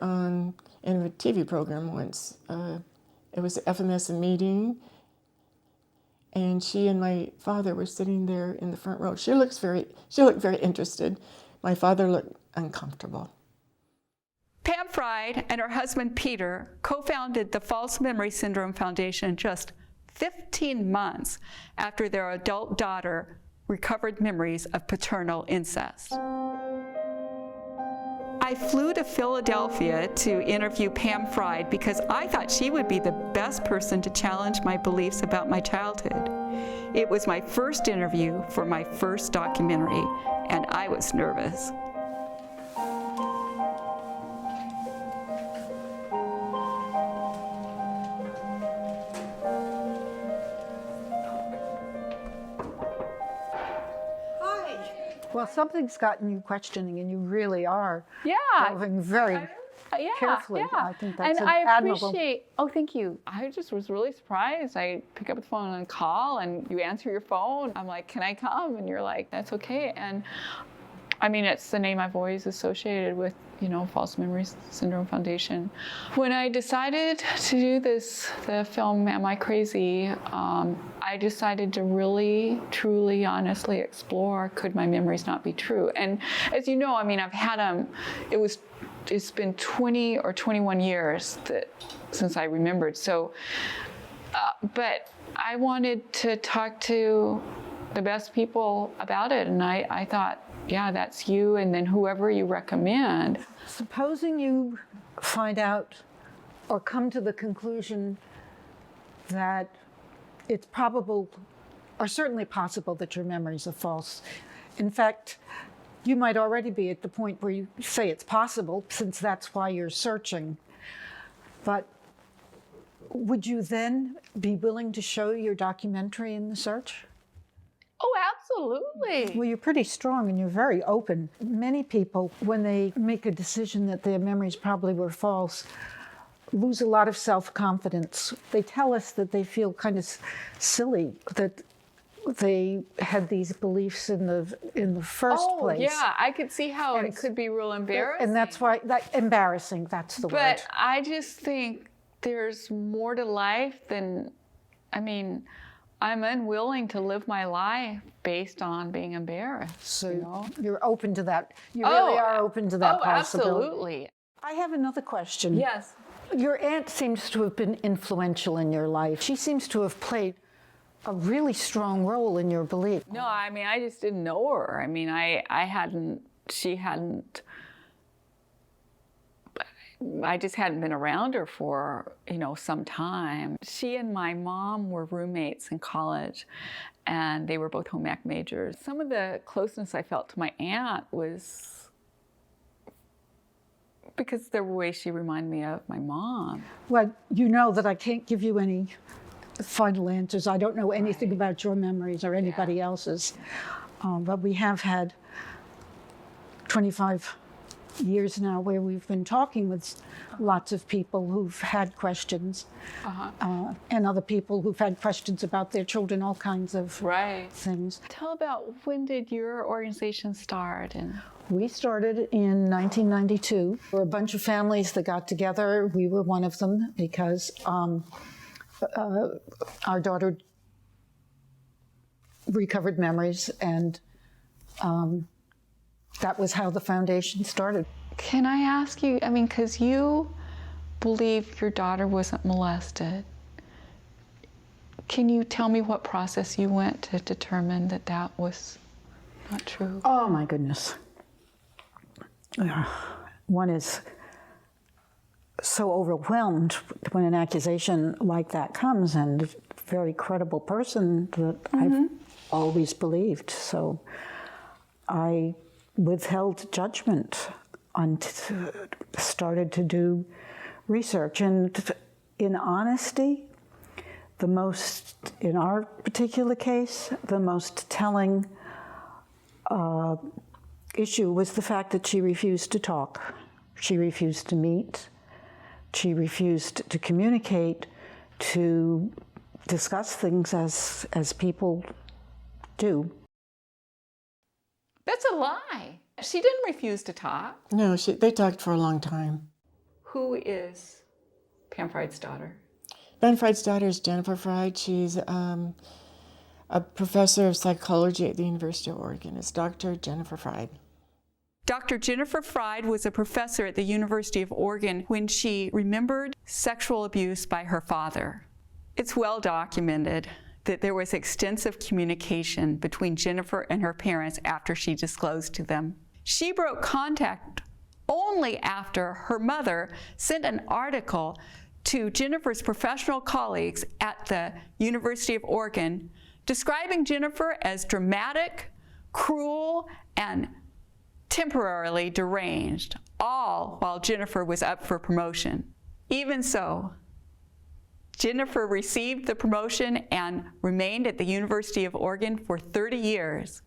in a TV program once. It was an FMS meeting, and she and my father were sitting there in the front row. She looked very interested. My father looked uncomfortable. Pam Fried and her husband Peter co-founded the False Memory Syndrome Foundation just 15 months after their adult daughter recovered memories of paternal incest. I flew to Philadelphia to interview Pam Fried because I thought she would be the best person to challenge my beliefs about my childhood. It was my first interview for my first documentary, and I was nervous. Well, something's gotten you questioning, and you really are delving very carefully. I think that's and I admirable. appreciate. Oh, thank you. I just was really surprised. I pick up the phone and call, and you answer your phone. I'm like, "Can I come?" And you're like, "That's okay." And I mean, it's the name I've always associated with, False Memory Syndrome Foundation. When I decided to do the film Am I Crazy, I decided to really, truly, honestly explore, could my memories not be true? And as you know, I mean, I've had them, it's been 20 or 21 years since I remembered. So, but I wanted to talk to the best people about it, and I thought, yeah, that's you, and then whoever you recommend. Supposing you find out or come to the conclusion that it's probable, or certainly possible, that your memories are false. In fact, you might already be at the point where you say it's possible, since that's why you're searching. But would you then be willing to show your documentary in the search? Oh, absolutely. Well, you're pretty strong and you're very open. Many people, when they make a decision that their memories probably were false, lose a lot of self-confidence. They tell us that they feel kind of silly that they had these beliefs in the first place. Oh, yeah, I could see how it could be real embarrassing. And that's why, embarrassing, that's the word. But I just think there's more to life than, I'm unwilling to live my life based on being embarrassed. So you're open to that. You really are open to that possibility. Absolutely. I have another question. Yes. Your aunt seems to have been influential in your life. She seems to have played a really strong role in your belief. No, I just didn't know her. I just hadn't been around her for, some time. She and my mom were roommates in college, and they were both home ec majors. Some of the closeness I felt to my aunt was because the way she reminded me of my mom. Well, you know that I can't give you any final answers. I don't know anything about your memories or anybody else's, but we have had 25 years now where we've been talking with lots of people who've had questions, and other people who've had questions about their children, all kinds of things. Tell about, when did your organization start? We started in 1992. There were a bunch of families that got together. We were one of them because our daughter recovered memories, and that was how the foundation started. Can I ask you, I mean, because you believe your daughter wasn't molested. Can you tell me what process you went to determine that that was not true? Oh my goodness. One is so overwhelmed when an accusation like that comes, and a very credible person that I've always believed. So I withheld judgment and started to do research. And in honesty, the most, in our particular case, the most telling issue was the fact that she refused to talk. She refused to meet. She refused to communicate, to discuss things as people do. That's a lie. She didn't refuse to talk. No, they talked for a long time. Who is Pam Fried's daughter? Ben Fried's daughter is Jennifer Fried. She's a professor of psychology at the University of Oregon. It's Dr. Jennifer Fried. Dr. Jennifer Fried was a professor at the University of Oregon when she remembered sexual abuse by her father. It's well documented that there was extensive communication between Jennifer and her parents after she disclosed to them. She broke contact only after her mother sent an article to Jennifer's professional colleagues at the University of Oregon describing Jennifer as dramatic, cruel, and temporarily deranged, all while Jennifer was up for promotion. Even so, Jennifer received the promotion and remained at the University of Oregon for 30 years.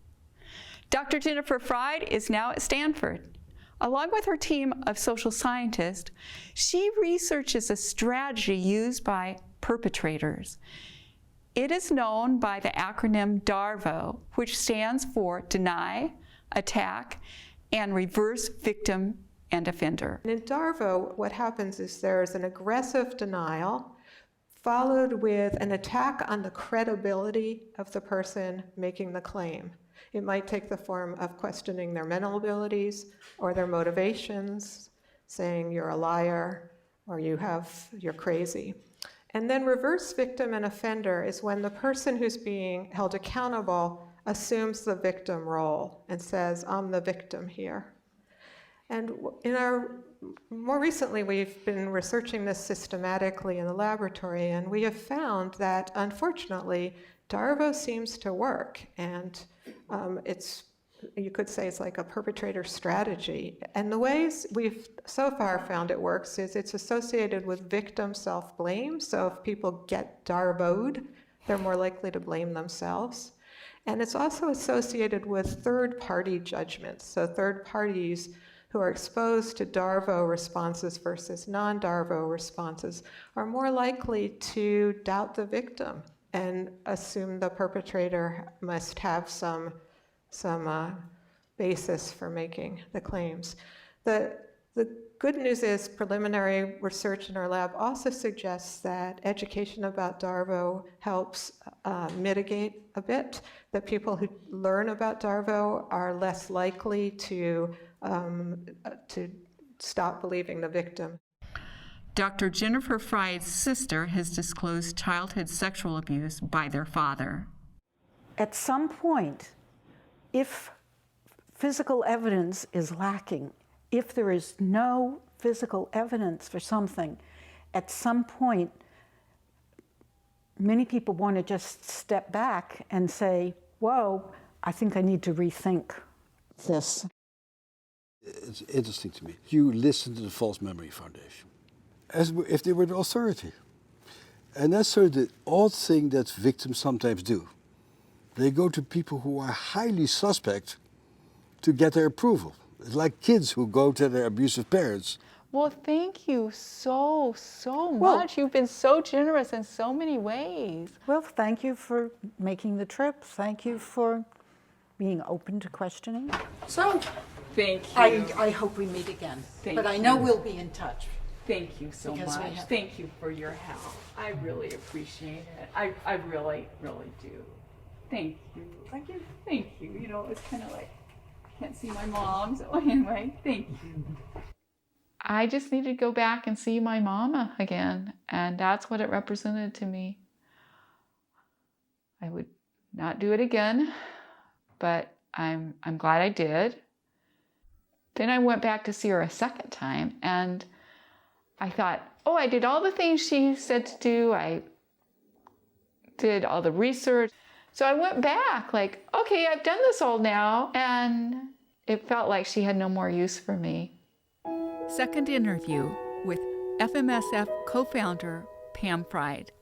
Dr. Jennifer Fried is now at Stanford. Along with her team of social scientists, she researches a strategy used by perpetrators. It is known by the acronym DARVO, which stands for Deny, Attack, and Reverse Victim and Offender. In DARVO, what happens is there's an aggressive denial followed with an attack on the credibility of the person making the claim. It might take the form of questioning their mental abilities or their motivations, saying you're a liar or you're crazy. And then reverse victim and offender is when the person who's being held accountable assumes the victim role and says, I'm the victim here. And more recently, we've been researching this systematically in the laboratory, and we have found that, unfortunately, DARVO seems to work, and you could say it's like a perpetrator strategy. And the ways we've so far found it works is it's associated with victim self-blame. So if people get DARVO'd, they're more likely to blame themselves. And it's also associated with third-party judgments. So third parties who are exposed to DARVO responses versus non-DARVO responses are more likely to doubt the victim and assume the perpetrator must have some basis for making the claims. The good news is preliminary research in our lab also suggests that education about DARVO helps mitigate a bit, that people who learn about DARVO are less likely to stop believing the victim. Dr. Jennifer Fried's sister has disclosed childhood sexual abuse by their father. At some point, if physical evidence is lacking, if there is no physical evidence for something, at some point, many people want to just step back and say, whoa, I think I need to rethink this. It's interesting to me. You listen to the False Memory Foundation as if they were the authority. And that's sort of the odd thing that victims sometimes do. They go to people who are highly suspect to get their approval. It's like kids who go to their abusive parents. Well, thank you so much. You've been so generous in so many ways. Well, thank you for making the trip. Thank you for being open to questioning. So, thank you. I hope we meet again. Thank but I know you. we'll be in touch. thank you so Because we much. have- Thank you for your help. I really appreciate it. I really, really do. Thank you. Thank you. You know, it's kind of like, I can't see my mom, so anyway, thank you. I just needed to go back and see my mama again, and that's what it represented to me. I would not do it again, but I'm glad I did. Then I went back to see her a second time, and I thought, oh, I did all the things she said to do. I did all the research. So I went back like, okay, I've done this all now, and it felt like she had no more use for me. Second interview with FMSF co-founder Pam Fried.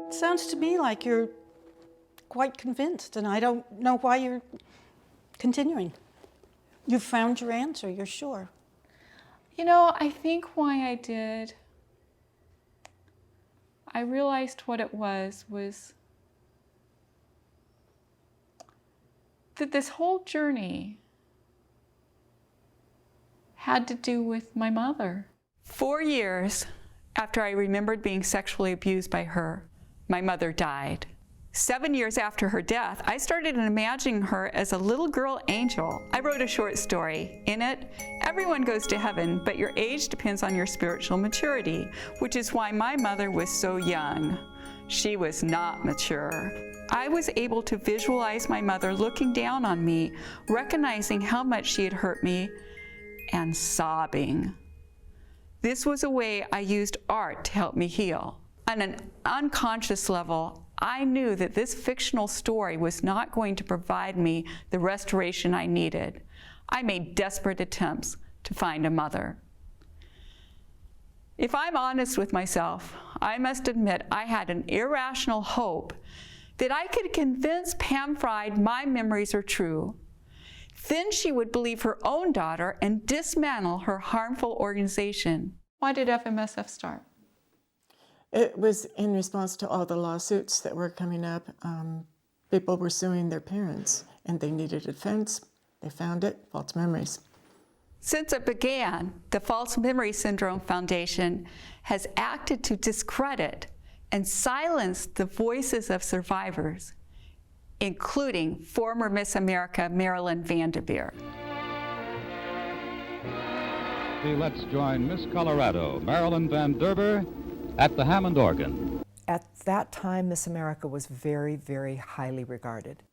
It sounds to me like you're quite convinced, and I don't know why you're continuing. You've found your answer, you're sure. You know, I think why I did, I realized what it was that this whole journey had to do with my mother. 4 years after I remembered being sexually abused by her, my mother died. 7 years after her death, I started imagining her as a little girl angel. I wrote a short story. In it, everyone goes to heaven, but your age depends on your spiritual maturity, which is why my mother was so young. She was not mature. I was able to visualize my mother looking down on me, recognizing how much she had hurt me, and sobbing. This was a way I used art to help me heal. On an unconscious level, I knew that this fictional story was not going to provide me the restoration I needed. I made desperate attempts to find a mother. If I'm honest with myself, I must admit I had an irrational hope that I could convince Pam Fried my memories are true. Then she would believe her own daughter and dismantle her harmful organization. Why did FMSF start? It was in response to all the lawsuits that were coming up. People were suing their parents, and they needed a defense. They found it, false memories. Since it began, the False Memory Syndrome Foundation has acted to discredit and silence the voices of survivors, including former Miss America Marilyn Vanderbeer. Let's join Miss Colorado, Marilyn Vanderbeer, at the Hammond organ. At that time, Miss America was very, very highly regarded.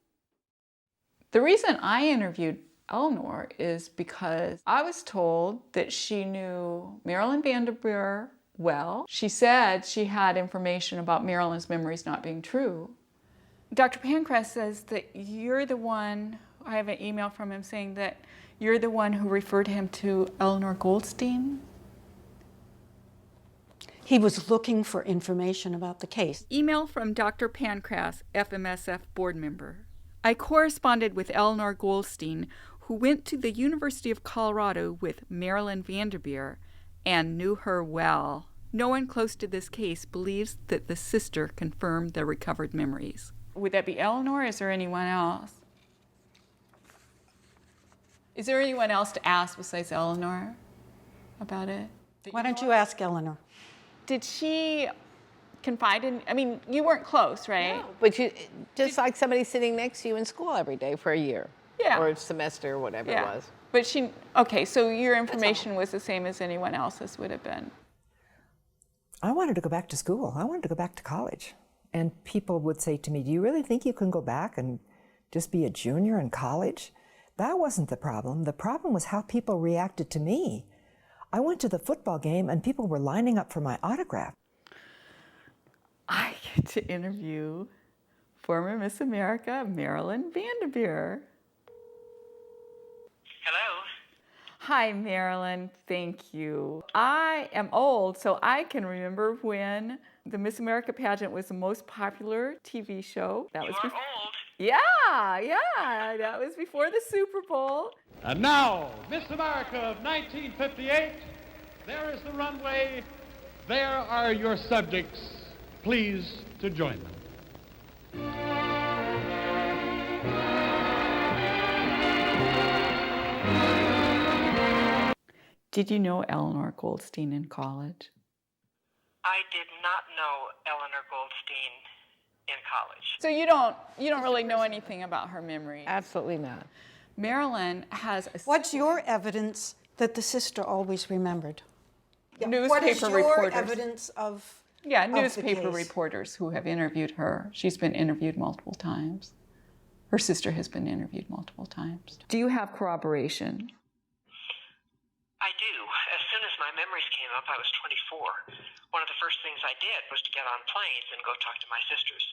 The reason I interviewed Eleanor is because I was told that she knew Marilyn Vanderbeer well. She said she had information about Marilyn's memories not being true. Dr. Pancras says that you're the one, I have an email from him saying that you're the one who referred him to Eleanor Goldstein. He was looking for information about the case. Email from Dr. Pancras, FMSF board member. I corresponded with Eleanor Goldstein, who went to the University of Colorado with Marilyn Vanderbeer and knew her well. No one close to this case believes that the sister confirmed the recovered memories. Would that be Eleanor, or is there anyone else? Is there anyone else to ask besides Eleanor about it? Why don't you ask Eleanor? Did she confide in, I mean, you weren't close, right? No, but you, just like somebody sitting next to you in school every day for a year. Yeah. Or a semester, or whatever it was. But she, okay, so your information was the same as anyone else's would have been. I wanted to go back to school. I wanted to go back to college. And people would say to me, do you really think you can go back and just be a junior in college? That wasn't the problem. The problem was how people reacted to me. I went to the football game and people were lining up for my autograph. I get to interview former Miss America, Marilyn Vanderbeer. Hello. Hi, Marilyn. Thank you. I am old, so I can remember when the Miss America pageant was the most popular TV show. That was old. Yeah, that was before the Super Bowl. And now, Miss America of 1958, there is the runway. There are your subjects. Please to join them. Did you know Eleanor Goldstein in college? I did not know Eleanor Goldstein in college. So you don't really know anything about her memory? Absolutely not. Marilyn has a... What's your evidence that the sister always remembered? Newspaper what is your reporters. evidence of Yeah, of the newspaper case? reporters who have interviewed her. She's been interviewed multiple times. Her sister has been interviewed multiple times. Do you have corroboration? I do. As soon as my memories came up, I was 24. One of the first things I did was to get on planes and go talk to my sisters.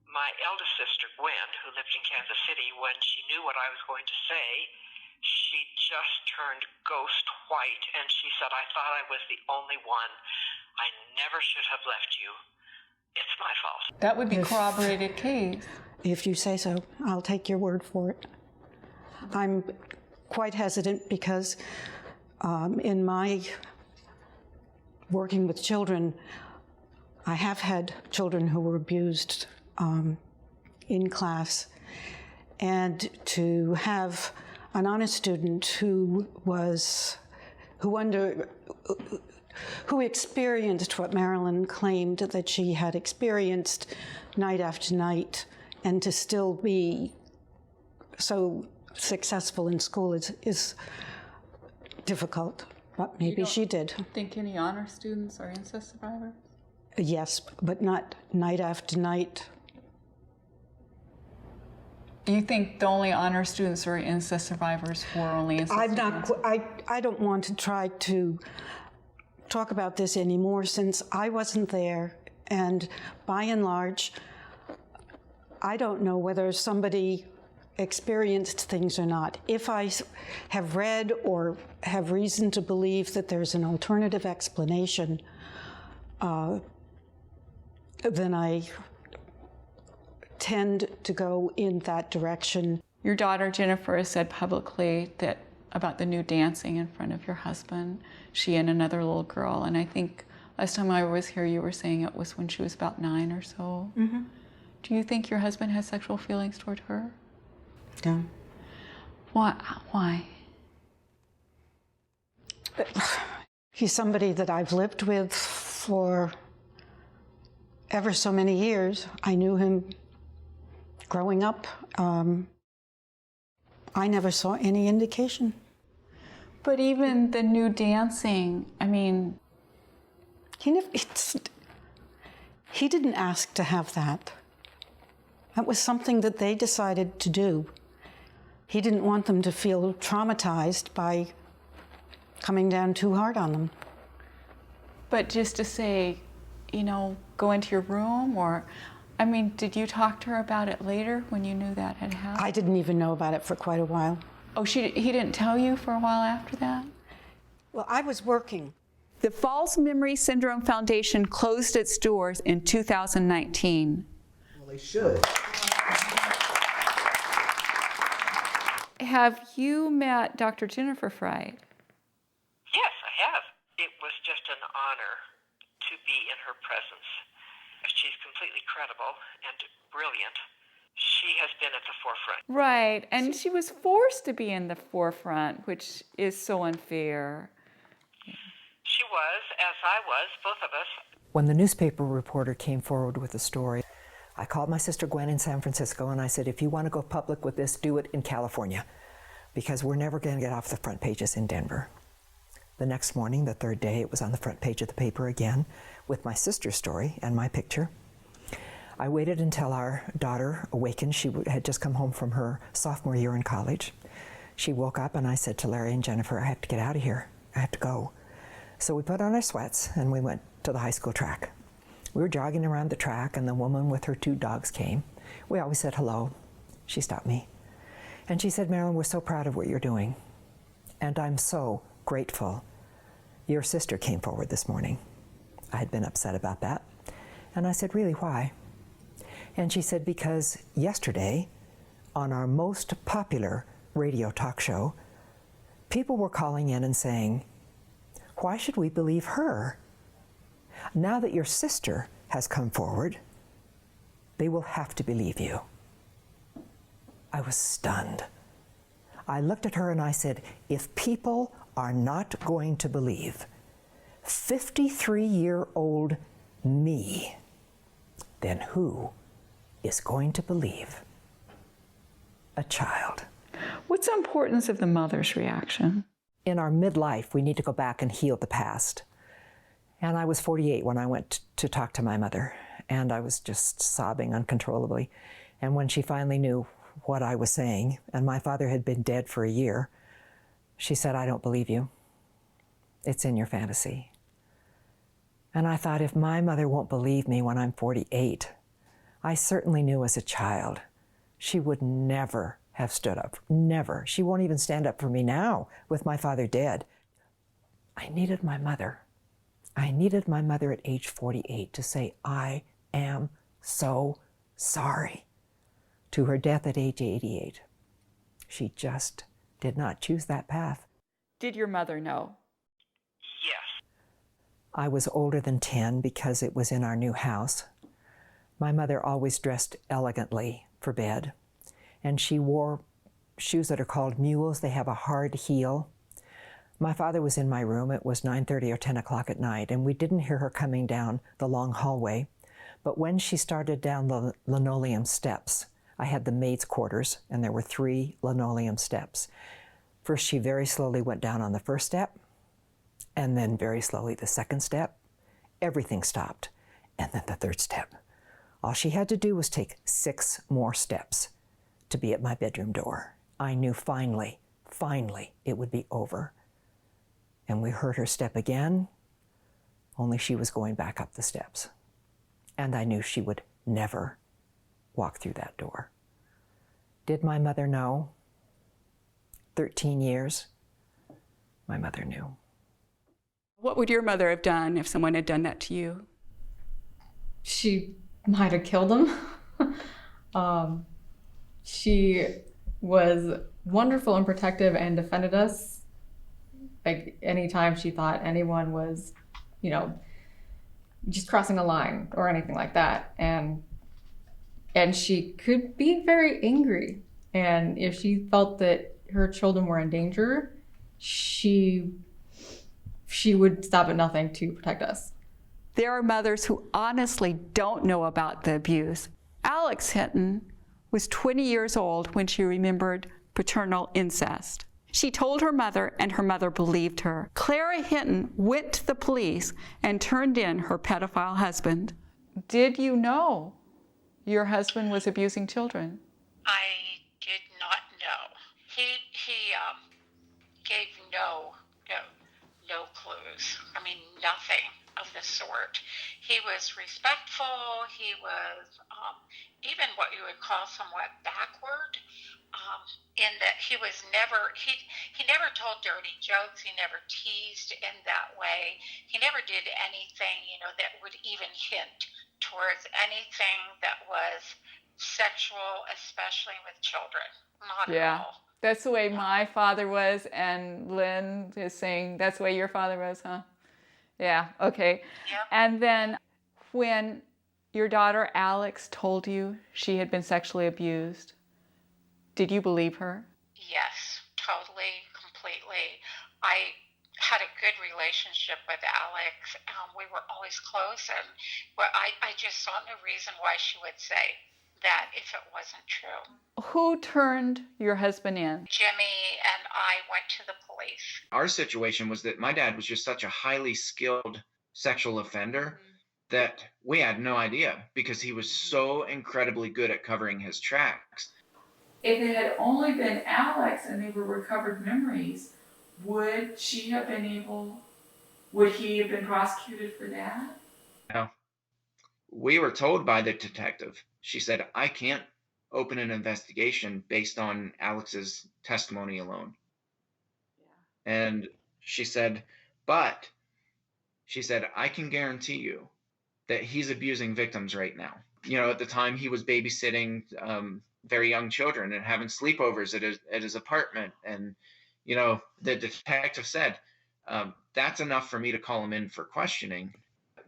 My eldest sister, Gwen, who lived in Kansas City, when she knew what I was going to say, she just turned ghost white, and she said, I thought I was the only one. I never should have left you. It's my fault. That would be corroborated case. If you say so, I'll take your word for it. I'm quite hesitant because in my working with children, I have had children who were abused in class, and to have an honest student who experienced what Marilyn claimed that she had experienced night after night, and to still be so successful in school is difficult, but maybe she did. Think any honor students are incest survivors? Yes, but not night after night. You think the only honor students are incest survivors who are only incest survivors? I don't want to try to talk about this anymore since I wasn't there, and by and large, I don't know whether somebody experienced things or not. If I have read or have reason to believe that there's an alternative explanation, then I tend to go in that direction. Your daughter Jennifer has said publicly that about the new dancing in front of your husband, she and another little girl, and I think last time I was here you were saying it was when she was about 9 or so. Mm-hmm. Do you think your husband has sexual feelings toward her? No. Why? He's somebody that I've lived with for ever so many years. I knew him growing up. I never saw any indication. But even the new dancing, I mean... He didn't ask to have that. That was something that they decided to do. He didn't want them to feel traumatized by coming down too hard on them. But just to say, you know, go into your room, or, I mean, did you talk to her about it later when you knew that had happened? I didn't even know about it for quite a while. Oh, he didn't tell you for a while after that? Well, I was working. The False Memory Syndrome Foundation closed its doors in 2019. Well, they should. Have you met Dr. Jennifer Fried? Yes, I have. It was just an honor to be in her presence. She's completely credible and brilliant. She has been at the forefront. Right, and she was forced to be in the forefront, which is so unfair. She was, as I was, both of us. When the newspaper reporter came forward with the story, I called my sister Gwen in San Francisco and I said, if you want to go public with this, do it in California, because we're never going to get off the front pages in Denver. The next morning, the third day, it was on the front page of the paper again with my sister's story and my picture. I waited until our daughter awakened. She had just come home from her sophomore year in college. She woke up and I said to Larry and Jennifer, I have to get out of here. I have to go. So we put on our sweats and we went to the high school track. We were jogging around the track and the woman with her 2 dogs came. We always said hello. She stopped me. And she said, Marilyn, we're so proud of what you're doing. And I'm so grateful. Your sister came forward this morning. I had been upset about that. And I said, really, why? And she said, because yesterday, on our most popular radio talk show, people were calling in and saying, why should we believe her? Now that your sister has come forward, they will have to believe you. I was stunned. I looked at her and I said, if people are not going to believe 53-year-old me, then who is going to believe a child? What's the importance of the mother's reaction? In our midlife, we need to go back and heal the past. And I was 48 when I went to talk to my mother, and I was just sobbing uncontrollably. And when she finally knew what I was saying, and my father had been dead for a year, she said, I don't believe you. It's in your fantasy. And I thought, if my mother won't believe me when I'm 48, I certainly knew as a child she would never have stood up. Never. She won't even stand up for me now with my father dead. I needed my mother. I needed my mother at age 48 to say, I am so sorry. To her death at age 88. She just did not choose that path. Did your mother know? Yes. I was older than 10 because it was in our new house. My mother always dressed elegantly for bed, and she wore shoes that are called mules. They have a hard heel. My father was in my room. It was 9:30 or 10 o'clock at night, and we didn't hear her coming down the long hallway. But when she started down the linoleum steps, I had the maid's quarters, and there were 3 linoleum steps. First, she very slowly went down on the first step, and then very slowly the second step. Everything stopped, and then the third step. All she had to do was take 6 more steps to be at my bedroom door. I knew finally it would be over. And we heard her step again, only she was going back up the steps. And I knew she would never walk through that door. Did my mother know? 13 years, my mother knew. What would your mother have done if someone had done that to you? She might have killed him. She was wonderful and protective and defended us. Like anytime she thought anyone was, just crossing a line or anything like that. And she could be very angry. And if she felt that her children were in danger, she would stop at nothing to protect us. There are mothers who honestly don't know about the abuse. Alex Hinton was 20 years old when she remembered paternal incest. She told her mother, and her mother believed her. Clara Hinton went to the police and turned in her pedophile husband. Did you know your husband was abusing children? I did not know. He gave no clues. I mean, nothing of the sort. He was respectful. He was even what you would call somewhat backward, in that he was never, he never told dirty jokes. He never teased in that way. He never did anything, that would even hint towards anything that was sexual, especially with children. Not at all. That's the way my father was, and Lynn is saying that's the way your father was, huh? Yeah, okay. Yep. And then when your daughter Alex told you she had been sexually abused, did you believe her? Yes, totally, completely. I had a good relationship with Alex. We were always close, and I just saw no reason why she would say that if it wasn't true. Who turned your husband in? Jimmy and I went to the police. Our situation was that my dad was just such a highly skilled sexual offender that we had no idea, because he was so incredibly good at covering his tracks. If it had only been Alex and they were recovered memories, would he have been prosecuted for that? No. We were told by the detective. She said, I can't open an investigation based on Alex's testimony alone. Yeah. And she said, I can guarantee you that he's abusing victims right now. At the time he was babysitting very young children and having sleepovers at his apartment. And, the detective said, that's enough for me to call him in for questioning.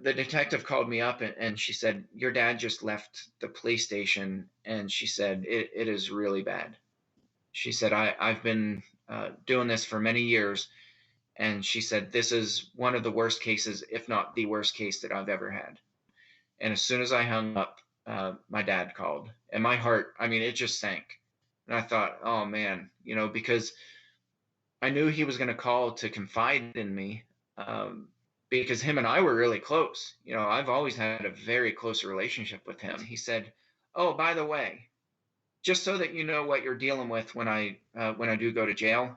The detective called me up and she said, your dad just left the police station, and she said, it is really bad. She said, I've been doing this for many years. And she said, this is one of the worst cases, if not the worst case that I've ever had. And as soon as I hung up, my dad called. And my heart, I mean, it just sank. And I thought, oh man, because I knew he was going to call to confide in me, because him and I were really close. I've always had a very close relationship with him. He said, oh, by the way, just so that you know what you're dealing with when I do go to jail,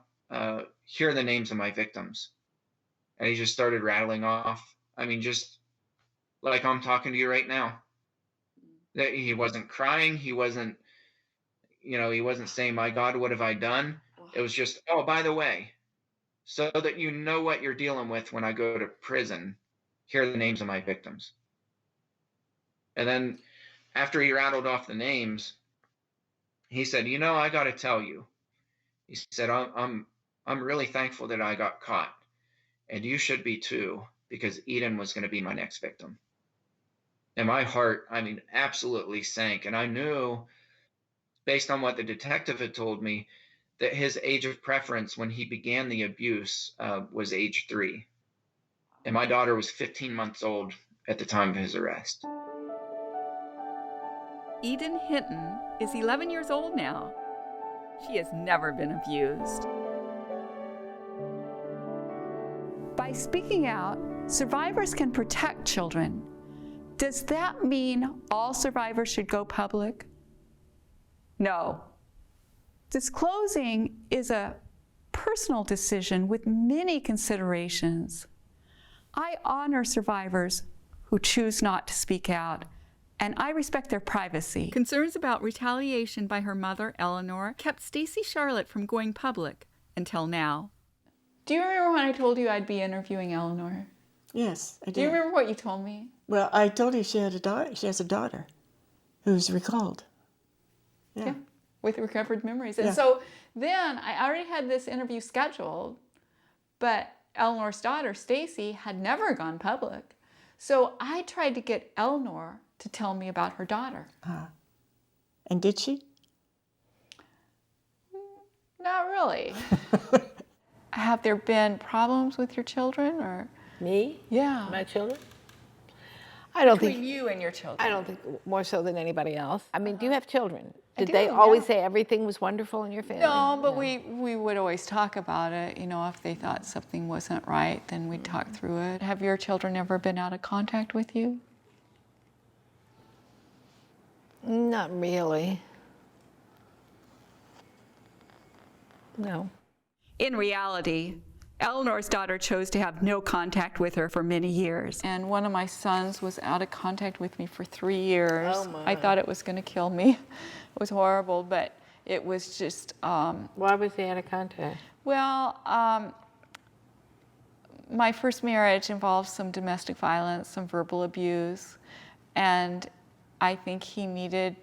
here are the names of my victims. And he just started rattling off. I mean, just like I'm talking to you right now. That he wasn't crying. He wasn't saying, my God, what have I done? It was just, oh, by the way, so that you know what you're dealing with when I go to prison, here are the names of my victims. And then after he rattled off the names, he said, I got to tell you. He said, I'm really thankful that I got caught. And you should be too, because Eden was going to be my next victim. And my heart, I mean, absolutely sank. And I knew, based on what the detective had told me, that his age of preference when he began the abuse was age 3. And my daughter was 15 months old at the time of his arrest. Eden Hinton is 11 years old now. She has never been abused. By speaking out, survivors can protect children. Does that mean all survivors should go public? No. Disclosing is a personal decision with many considerations. I honor survivors who choose not to speak out, and I respect their privacy. Concerns about retaliation by her mother, Eleanor, kept Stacy Charlotte from going public until now. Do you remember when I told you I'd be interviewing Eleanor? Yes, I did. Do you remember what you told me? Well, I told you she had a daughter. She has a daughter who's recalled. Yeah, with recovered memories. And Yeah. so then I already had this interview scheduled, but Eleanor's daughter, Stacy, had never gone public. So I tried to get Eleanor to tell me about her daughter. And did she? Not really. Have there been problems with your children, or? Me? Yeah. My children? I don't Between think you and your children. I don't think more so than anybody else. I mean, do you have children? I Did they do, always yeah. say everything was wonderful in your family? No, but we would always talk about it. If they thought something wasn't right, then we'd talk through it. Have your children ever been out of contact with you? Not really. No. In reality, Eleanor's daughter chose to have no contact with her for many years. And one of my sons was out of contact with me for 3 years. Oh, my. I thought it was going to kill me. It was horrible, but it was just... Why was he out of contact? Well, my first marriage involved some domestic violence, some verbal abuse, and I think he needed,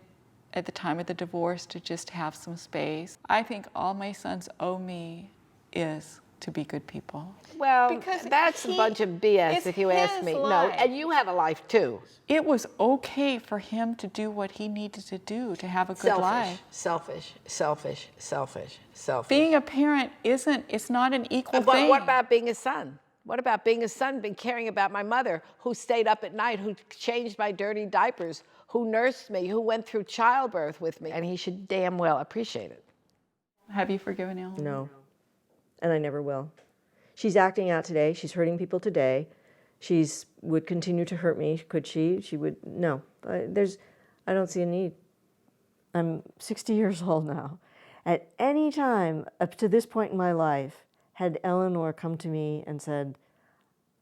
at the time of the divorce, to just have some space. I think all my sons owe me is to be good people. Well, Because that's a bunch of BS if you ask his me. No, life. and you have a life too. It was okay for him to do what he needed to do to have a good life. Selfish. Being a parent it's not an equal But thing. what about being a son? What about being a son, been caring about my mother, who stayed up at night, who changed my dirty diapers, who nursed me, who went through childbirth with me? And he should damn well appreciate it. Have you forgiven Eleanor? No, and I never will. She's acting out today. She's hurting people today. She's would continue to hurt me. Could she? She would. No, I don't see a need. I'm 60 years old now. At any time up to this point in my life, had Eleanor come to me and said,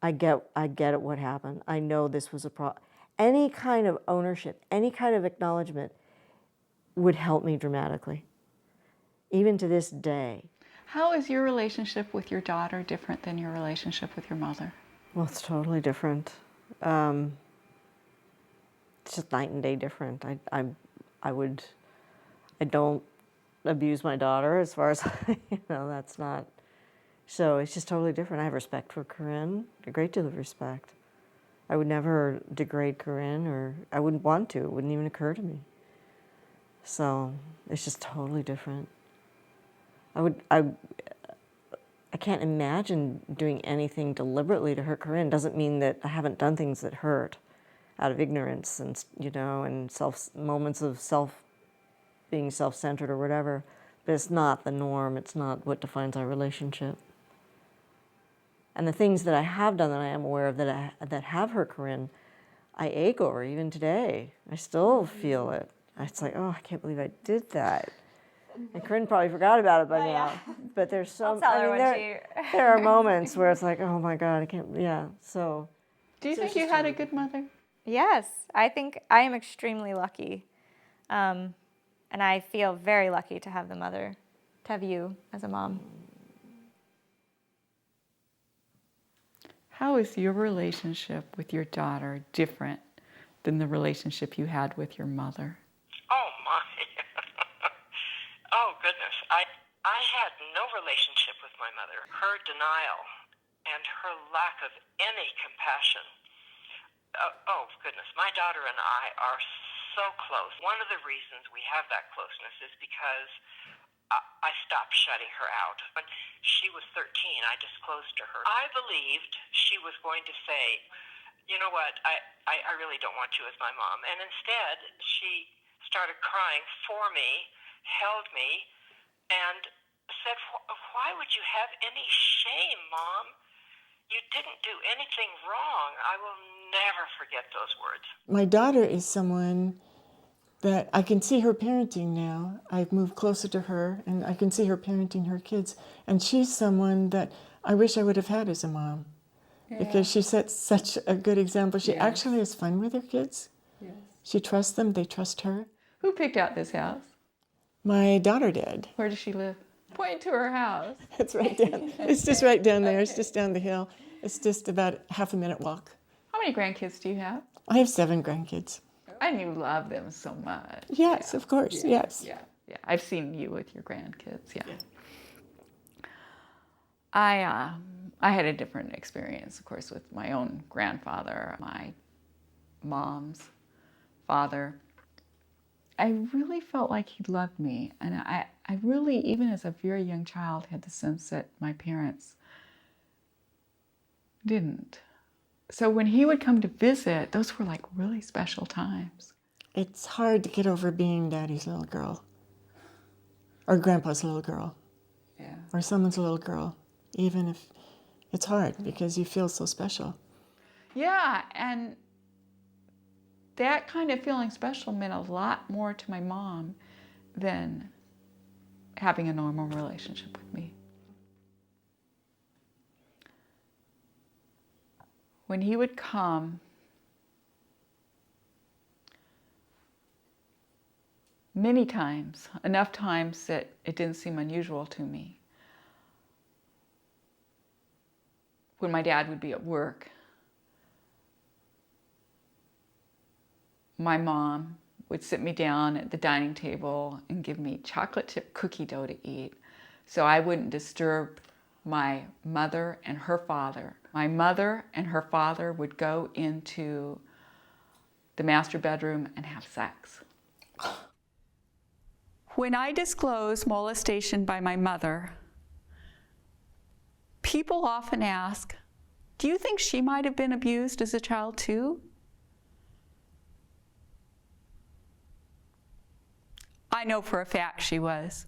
I get it, what happened. I know this was a problem. Any kind of ownership, any kind of acknowledgement would help me dramatically, even to this day. How is your relationship with your daughter different than your relationship with your mother? Well, it's totally different. It's just night and day different. I don't abuse my daughter as far as, that's not. So it's just totally different. I have respect for Corinne, a great deal of respect. I would never degrade Corinne, or I wouldn't want to. It wouldn't even occur to me. So it's just totally different. I can't imagine doing anything deliberately to hurt Corinne. Doesn't mean that I haven't done things that hurt out of ignorance and, and moments of being self-centered or whatever. But it's not the norm. It's not what defines our relationship. And the things that I have done that I am aware of that have hurt Corinne, I ache over even today. I still feel it. It's like, oh, I can't believe I did that. And Corinne probably forgot about it by now. But there's so, there are moments where it's like, oh my God, I can't, so. Do you think you had a good mother? Yes, I think I am extremely lucky. And I feel very lucky to have to have you as a mom. How is your relationship with your daughter different than the relationship you had with your mother? Oh, my. Oh, goodness. I had no relationship with my mother. Her denial and her lack of any compassion. Oh, goodness. My daughter and I are so close. One of the reasons we have that closeness is because I stopped shutting her out. When she was 13, I disclosed to her. I believed she was going to say, you know what, I really don't want you as my mom. And instead, she started crying for me, held me, and said, why would you have any shame, Mom? You didn't do anything wrong. I will never forget those words. My daughter is someone that I can see her parenting now. I've moved closer to her, and I can see her parenting her kids. And she's someone that I wish I would have had as a mom, because she sets such a good example. She actually has fun with her kids. Yes. She trusts them. They trust her. Who picked out this house? My daughter did. Where does she live? Point to her house. It's right down. It's just right down there. It's just down the hill. It's just about a half-a-minute walk. How many grandkids do you have? I have 7 grandkids. And you love them so much. Yes, of course, yes. Yeah. I've seen you with your grandkids, I had a different experience, of course, with my own grandfather, my mom's father. I really felt like he loved me. And I really, even as a very young child, had the sense that my parents didn't. So when he would come to visit, those were like really special times. It's hard to get over being Daddy's little girl, or Grandpa's little girl, or someone's little girl, even if it's hard because you feel so special. Yeah, and that kind of feeling special meant a lot more to my mom than having a normal relationship with me. When he would come, many times, enough times that it didn't seem unusual to me. When my dad would be at work, my mom would sit me down at the dining table and give me chocolate chip cookie dough to eat so I wouldn't disturb my mother and her father. My mother and her father would go into the master bedroom and have sex. When I disclose molestation by my mother, people often ask, do you think she might have been abused as a child too? I know for a fact she was.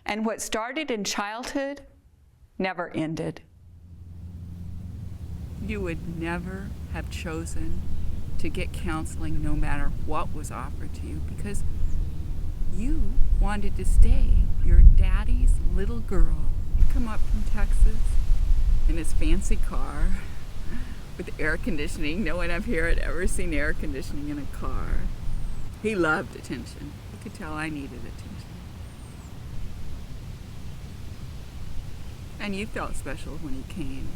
And what started in childhood never ended. You would never have chosen to get counseling no matter what was offered to you because you wanted to stay your daddy's little girl. He'd come up from Texas in his fancy car with air conditioning. No one up here had ever seen air conditioning in a car. He loved attention. You could tell I needed attention. And you felt special when he came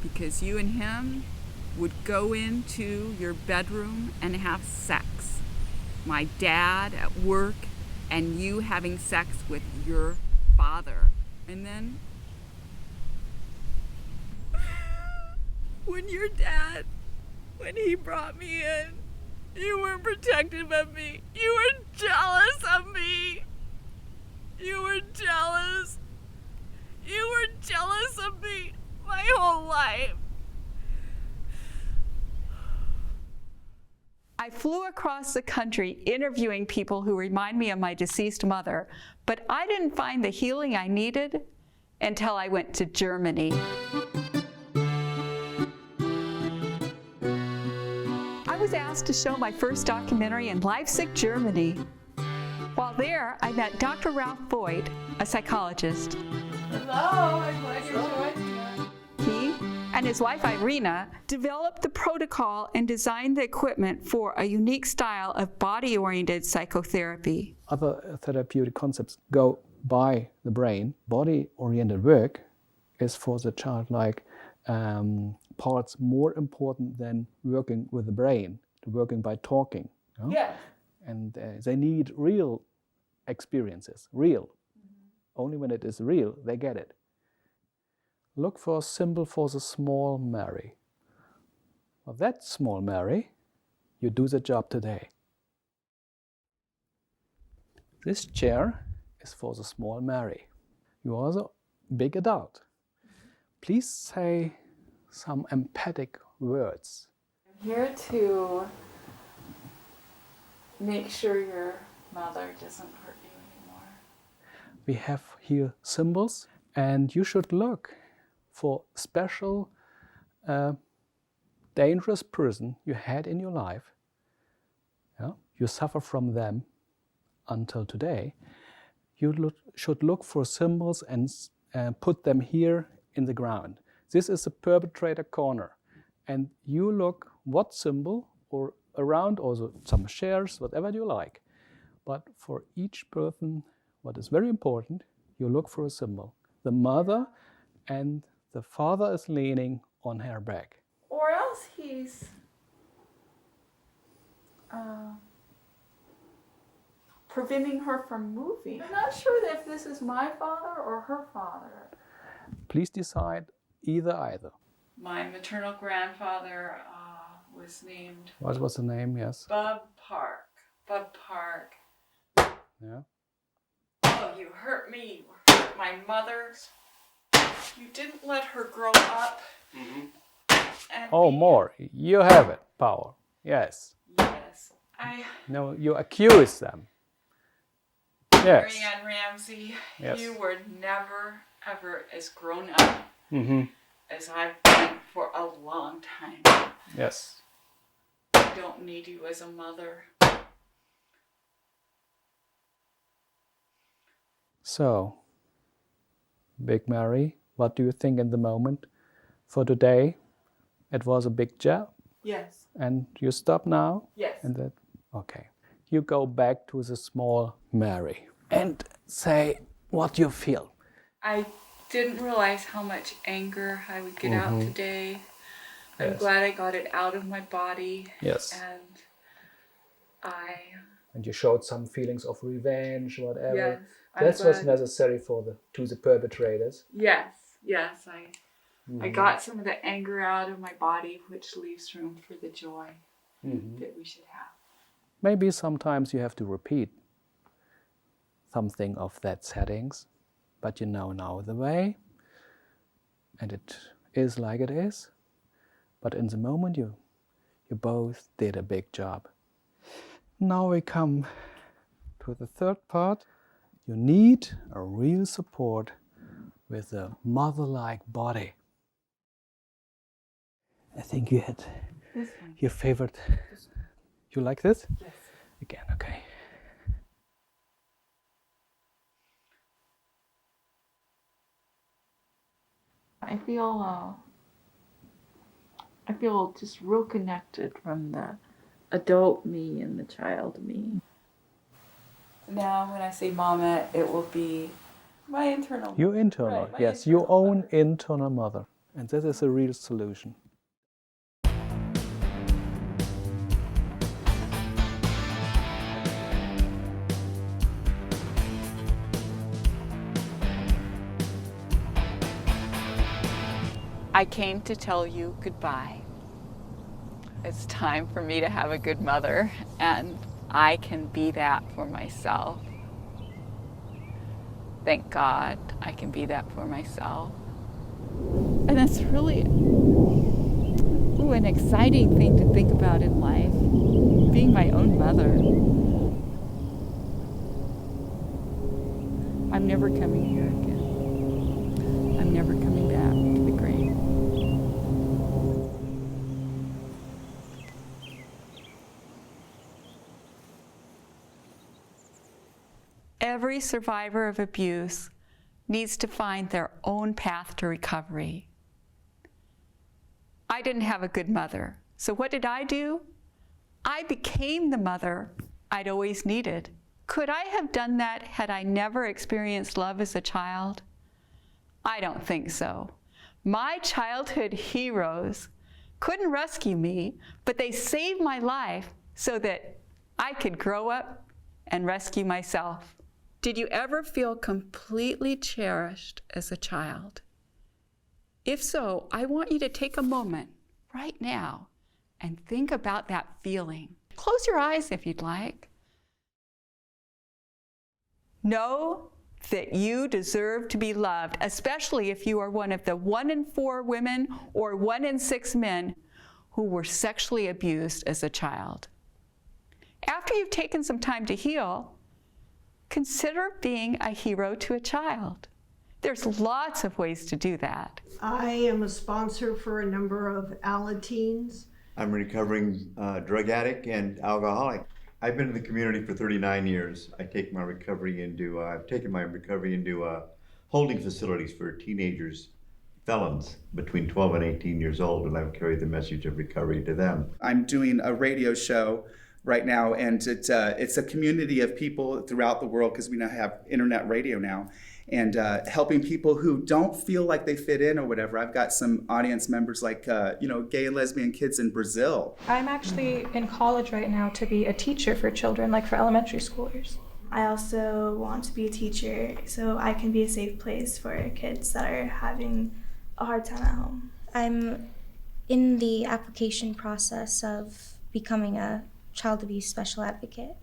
because you and him would go into your bedroom and have sex. My dad at work and you having sex with your father. And then when your dad, when he brought me in, you weren't protective of me. You were jealous of me. You were jealous. flew across the country interviewing people who remind me of my deceased mother, but I didn't find the healing I needed until I went to Germany. I was asked to show my first documentary in Leipzig, Germany. While there, I met Dr. Ralph Voigt, a psychologist. Hello, I'm glad you're joining us. He and his wife Irina developed the protocol and designed the equipment for a unique style of body-oriented psychotherapy. Other therapeutic concepts go by the brain. Body-oriented work is for the childlike parts more important than working with the brain, working by talking. You know? Yes. And they need real experiences, real. Only when it is real, they get it. Look for a symbol for the small Mary. For that small Mary, you do the job today. This chair is for the small Mary. You are the big adult. Please say some empathic words. I'm here to make sure your mother doesn't hurt you anymore. We have here symbols, and you should look for special dangerous person you had in your life. Yeah? You suffer from them until today. You should look for symbols and put them here in the ground. This is the perpetrator corner. And you look what symbol or around, also some shares, whatever you like. But for each person, what is very important, you look for a symbol. The mother and the father is leaning on her back. Or else he's preventing her from moving. I'm not sure if this is my father or her father. Please decide either. My maternal grandfather was named What was the name? Yes. Bub Park. Bub Park. Yeah. Oh, you hurt me. You hurt my mother. You didn't let her grow up. And Oh, more. You have it. Power. Yes. Yes. No, you accuse them. Yes. Mary Ann Ramsey, Yes. you were never, ever as grown up Mm-hmm. as I've been for a long time. Yes. I don't need you as a mother. So, Big Mary, what do you think in the moment? For today, it was a big job. Yes. And you stop now? Yes. And that, okay. You go back to the small Mary and say what you feel. I didn't realize how much anger I would get out today. I'm Yes. glad I got it out of my body. Yes. And you showed some feelings of revenge, whatever. Yes, That's I'm what's glad. necessary to the perpetrators. Yes, I got some of the anger out of my body, which leaves room for the joy that we should have. Maybe sometimes you have to repeat something of that settings, but you know now the way, and it is like it is. But in the moment you both did a big job. Now we come to the third part. You need a real support with a mother-like body. I think you had This one. your favorite. You like this? Yes. Again, okay. I feel just real connected from the adult me and the child me. Now, when I say mama, it will be my internal. Your internal, Right, my yes, your own internal mother. And this is a real solution. I came to tell you goodbye. It's time for me to have a good mother, and I can be that for myself. Thank God I can be that for myself. And that's really, also an exciting thing to think about in life, being my own mother. I'm never coming here again. I'm never coming back to the grave. Every survivor of abuse needs to find their own path to recovery. I didn't have a good mother, so what did I do? I became the mother I'd always needed. Could I have done that had I never experienced love as a child? I don't think so. My childhood heroes couldn't rescue me, but they saved my life so that I could grow up and rescue myself. Did you ever feel completely cherished as a child? If so, I want you to take a moment right now and think about that feeling. Close your eyes if you'd like. Know that you deserve to be loved, especially if you are one of the 1 in 4 women or 1 in 6 men who were sexually abused as a child. After you've taken some time to heal, consider being a hero to a child. There's lots of ways to do that. I am a sponsor for a number of Alateens. I'm a recovering drug addict and alcoholic. I've been in the community for 39 years. I've taken my recovery into holding facilities for teenagers, felons between 12 and 18 years old, and I've carried the message of recovery to them. I'm doing a radio show right now, and it's a community of people throughout the world, because we now have internet radio now, and helping people who don't feel like they fit in or whatever. I've got some audience members like gay and lesbian kids in Brazil. I'm actually in college right now to be a teacher for children, like for elementary schoolers. I also want to be a teacher so I can be a safe place for kids that are having a hard time at home. I'm in the application process of becoming a child abuse special advocate,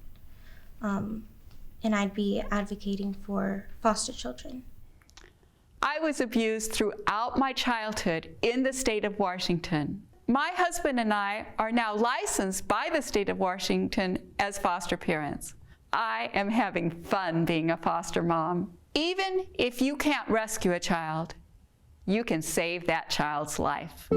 and I'd be advocating for foster children. I was abused throughout my childhood in the state of Washington. My husband and I are now licensed by the state of Washington as foster parents. I am having fun being a foster mom. Even if you can't rescue a child, you can save that child's life.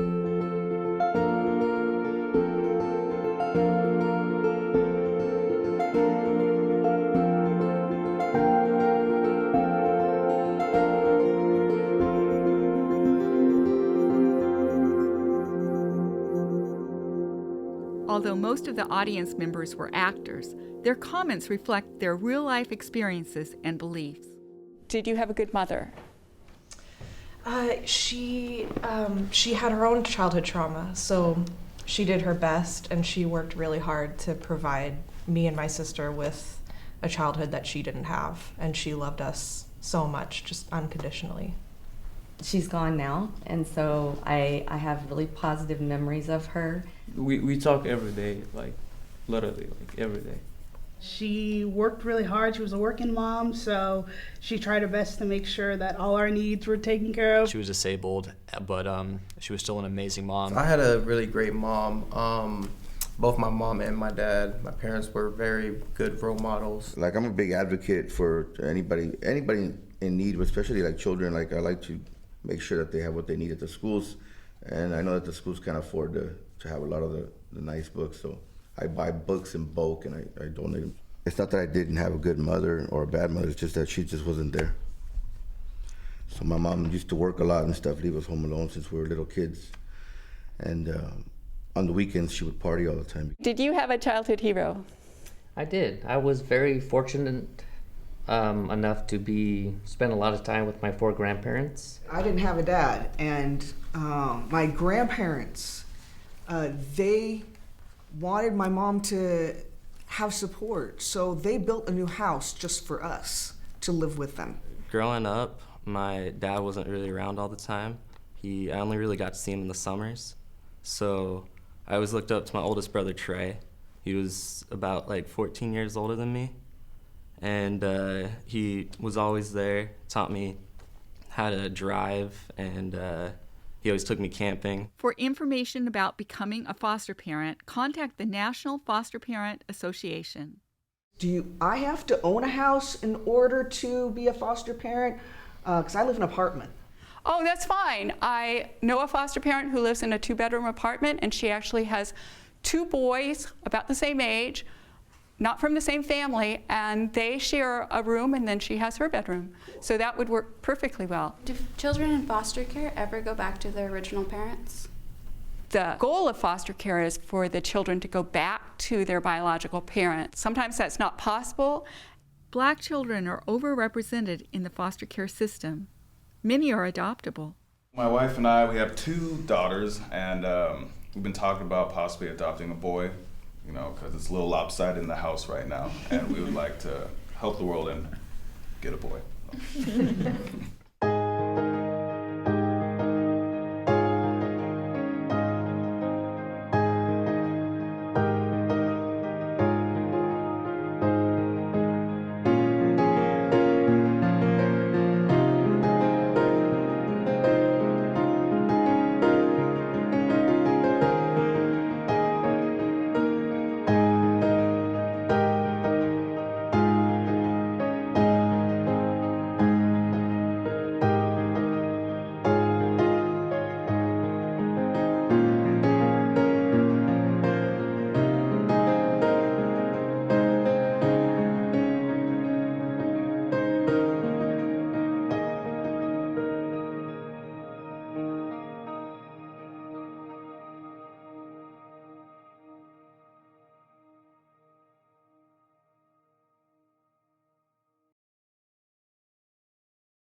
Although most of the audience members were actors, their comments reflect their real-life experiences and beliefs. Did you have a good mother? She had her own childhood trauma, so she did her best, and she worked really hard to provide me and my sister with a childhood that she didn't have, and she loved us so much, just unconditionally. She's gone now, and so I have really positive memories of her. We talk every day, like literally, like every day. She worked really hard. She was a working mom, so she tried her best to make sure that all our needs were taken care of. She was disabled, but she was still an amazing mom. I had a really great mom. Both my mom and my dad, my parents were very good role models. Like, I'm a big advocate for anybody in need, especially like children. Like, I like to make sure that they have what they need at the schools, and I know that the schools can't afford to have a lot of the nice books, so I buy books in bulk and I donate them. It's not that I didn't have a good mother or a bad mother, it's just that she just wasn't there. So my mom used to work a lot and stuff, leave us home alone since we were little kids, and on the weekends she would party all the time. Did you have a childhood hero? I did. I was very fortunate enough to spend a lot of time with my 4 grandparents. I didn't have a dad, and my grandparents, they wanted my mom to have support, so they built a new house just for us to live with them. Growing up, my dad wasn't really around all the time. I only really got to see him in the summers. So I always looked up to my oldest brother, Trey. He was about like 14 years older than me. And he was always there, taught me how to drive and He always took me camping. For information about becoming a foster parent, contact the National Foster Parent Association. Do I have to own a house in order to be a foster parent? Because I live in an apartment. Oh, that's fine. I know a foster parent who lives in a 2-bedroom apartment, and she actually has 2 boys about the same age, not from the same family, and they share a room, and then she has her bedroom. So that would work perfectly well. Do children in foster care ever go back to their original parents? The goal of foster care is for the children to go back to their biological parents. Sometimes that's not possible. Black children are overrepresented in the foster care system. Many are adoptable. My wife and I, we have 2 daughters, and we've been talking about possibly adopting a boy, you know, because it's a little lopsided in the house right now, and we would like to help the world and get a boy.